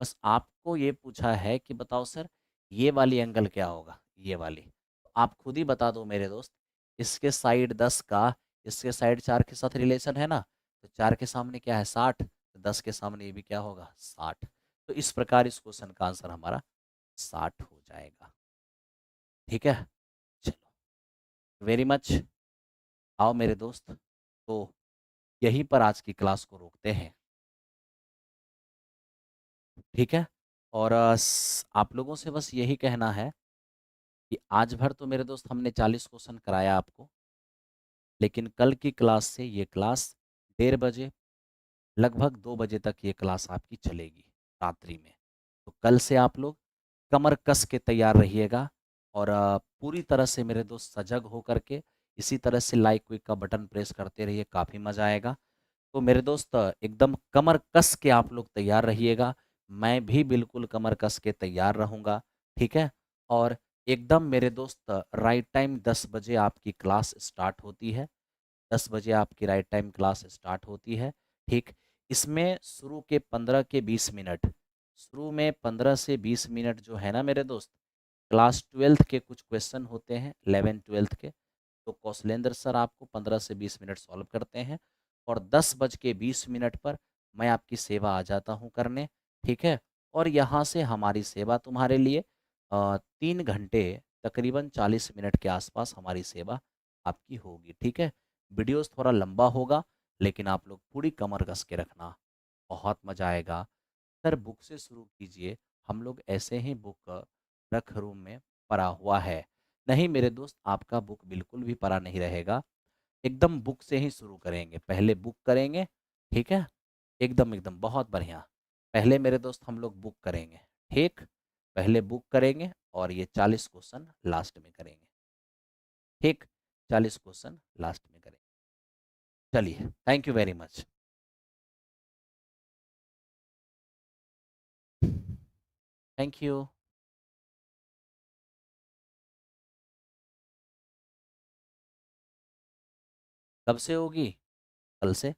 बस आपको ये पूछा है कि बताओ सर ये वाली एंगल क्या होगा, ये वाली, तो आप खुद ही बता दो मेरे दोस्त। इसके साइड 10 का इसके साइड 4 के साथ रिलेशन है ना, तो 4 के सामने क्या है 60, तो 10 के सामने ये भी क्या होगा 60। तो इस प्रकार इस क्वेश्चन का आंसर हमारा 60 हो जाएगा। ठीक है, चलो, वेरी मच। आओ मेरे दोस्त, तो यहीं पर आज की क्लास को रोकते हैं। ठीक है, और आप लोगों से बस यही कहना है कि आज भर तो मेरे दोस्त हमने 40 क्वेश्चन कराया आपको, लेकिन कल की क्लास से ये क्लास 1:30 बजे लगभग 2 बजे तक ये क्लास आपकी चलेगी रात्रि में। तो कल से आप लोग कमर कस के तैयार रहिएगा, और पूरी तरह से मेरे दोस्त सजग हो करके इसी तरह से लाइक क्विक का बटन प्रेस करते रहिए, काफ़ी मज़ा आएगा। तो मेरे दोस्त एकदम कमर कस के आप लोग तैयार रहिएगा, मैं भी बिल्कुल कमर कस के तैयार रहूँगा। ठीक है, और एकदम मेरे दोस्त राइट टाइम 10 बजे आपकी क्लास स्टार्ट होती है। 10 बजे आपकी राइट टाइम क्लास स्टार्ट होती है। ठीक, इसमें शुरू के 15 के 20 मिनट, शुरू में 15 से 20 मिनट जो है ना मेरे दोस्त, क्लास 12th के कुछ क्वेश्चन होते हैं, 11 12th के, तो कौशलेंद्र सर आपको 15 से 20 मिनट सॉल्व करते हैं, और 10:20 पर मैं आपकी सेवा आ जाता हूँ करने। ठीक है, और यहाँ से हमारी सेवा तुम्हारे लिए 3 घंटे तकरीबन 40 मिनट के आसपास हमारी सेवा आपकी होगी। ठीक है, वीडियोस थोड़ा लंबा होगा, लेकिन आप लोग पूरी कमर कस के रखना, बहुत मज़ा आएगा। सर बुक से शुरू कीजिए, हम लोग ऐसे ही बुक रख रूम में पड़ा हुआ है। नहीं मेरे दोस्त, आपका बुक बिल्कुल भी पड़ा नहीं रहेगा, एकदम बुक से ही शुरू करेंगे, पहले बुक करेंगे। ठीक है, एकदम एकदम बहुत बढ़िया। पहले मेरे दोस्त हम लोग बुक करेंगे, ठीक, पहले बुक करेंगे और ये 40 क्वेश्चन लास्ट में करेंगे। ठीक, 40 क्वेश्चन लास्ट में करेंगे। चलिए, thank you very much. Thank you. कब से होगी? कल से।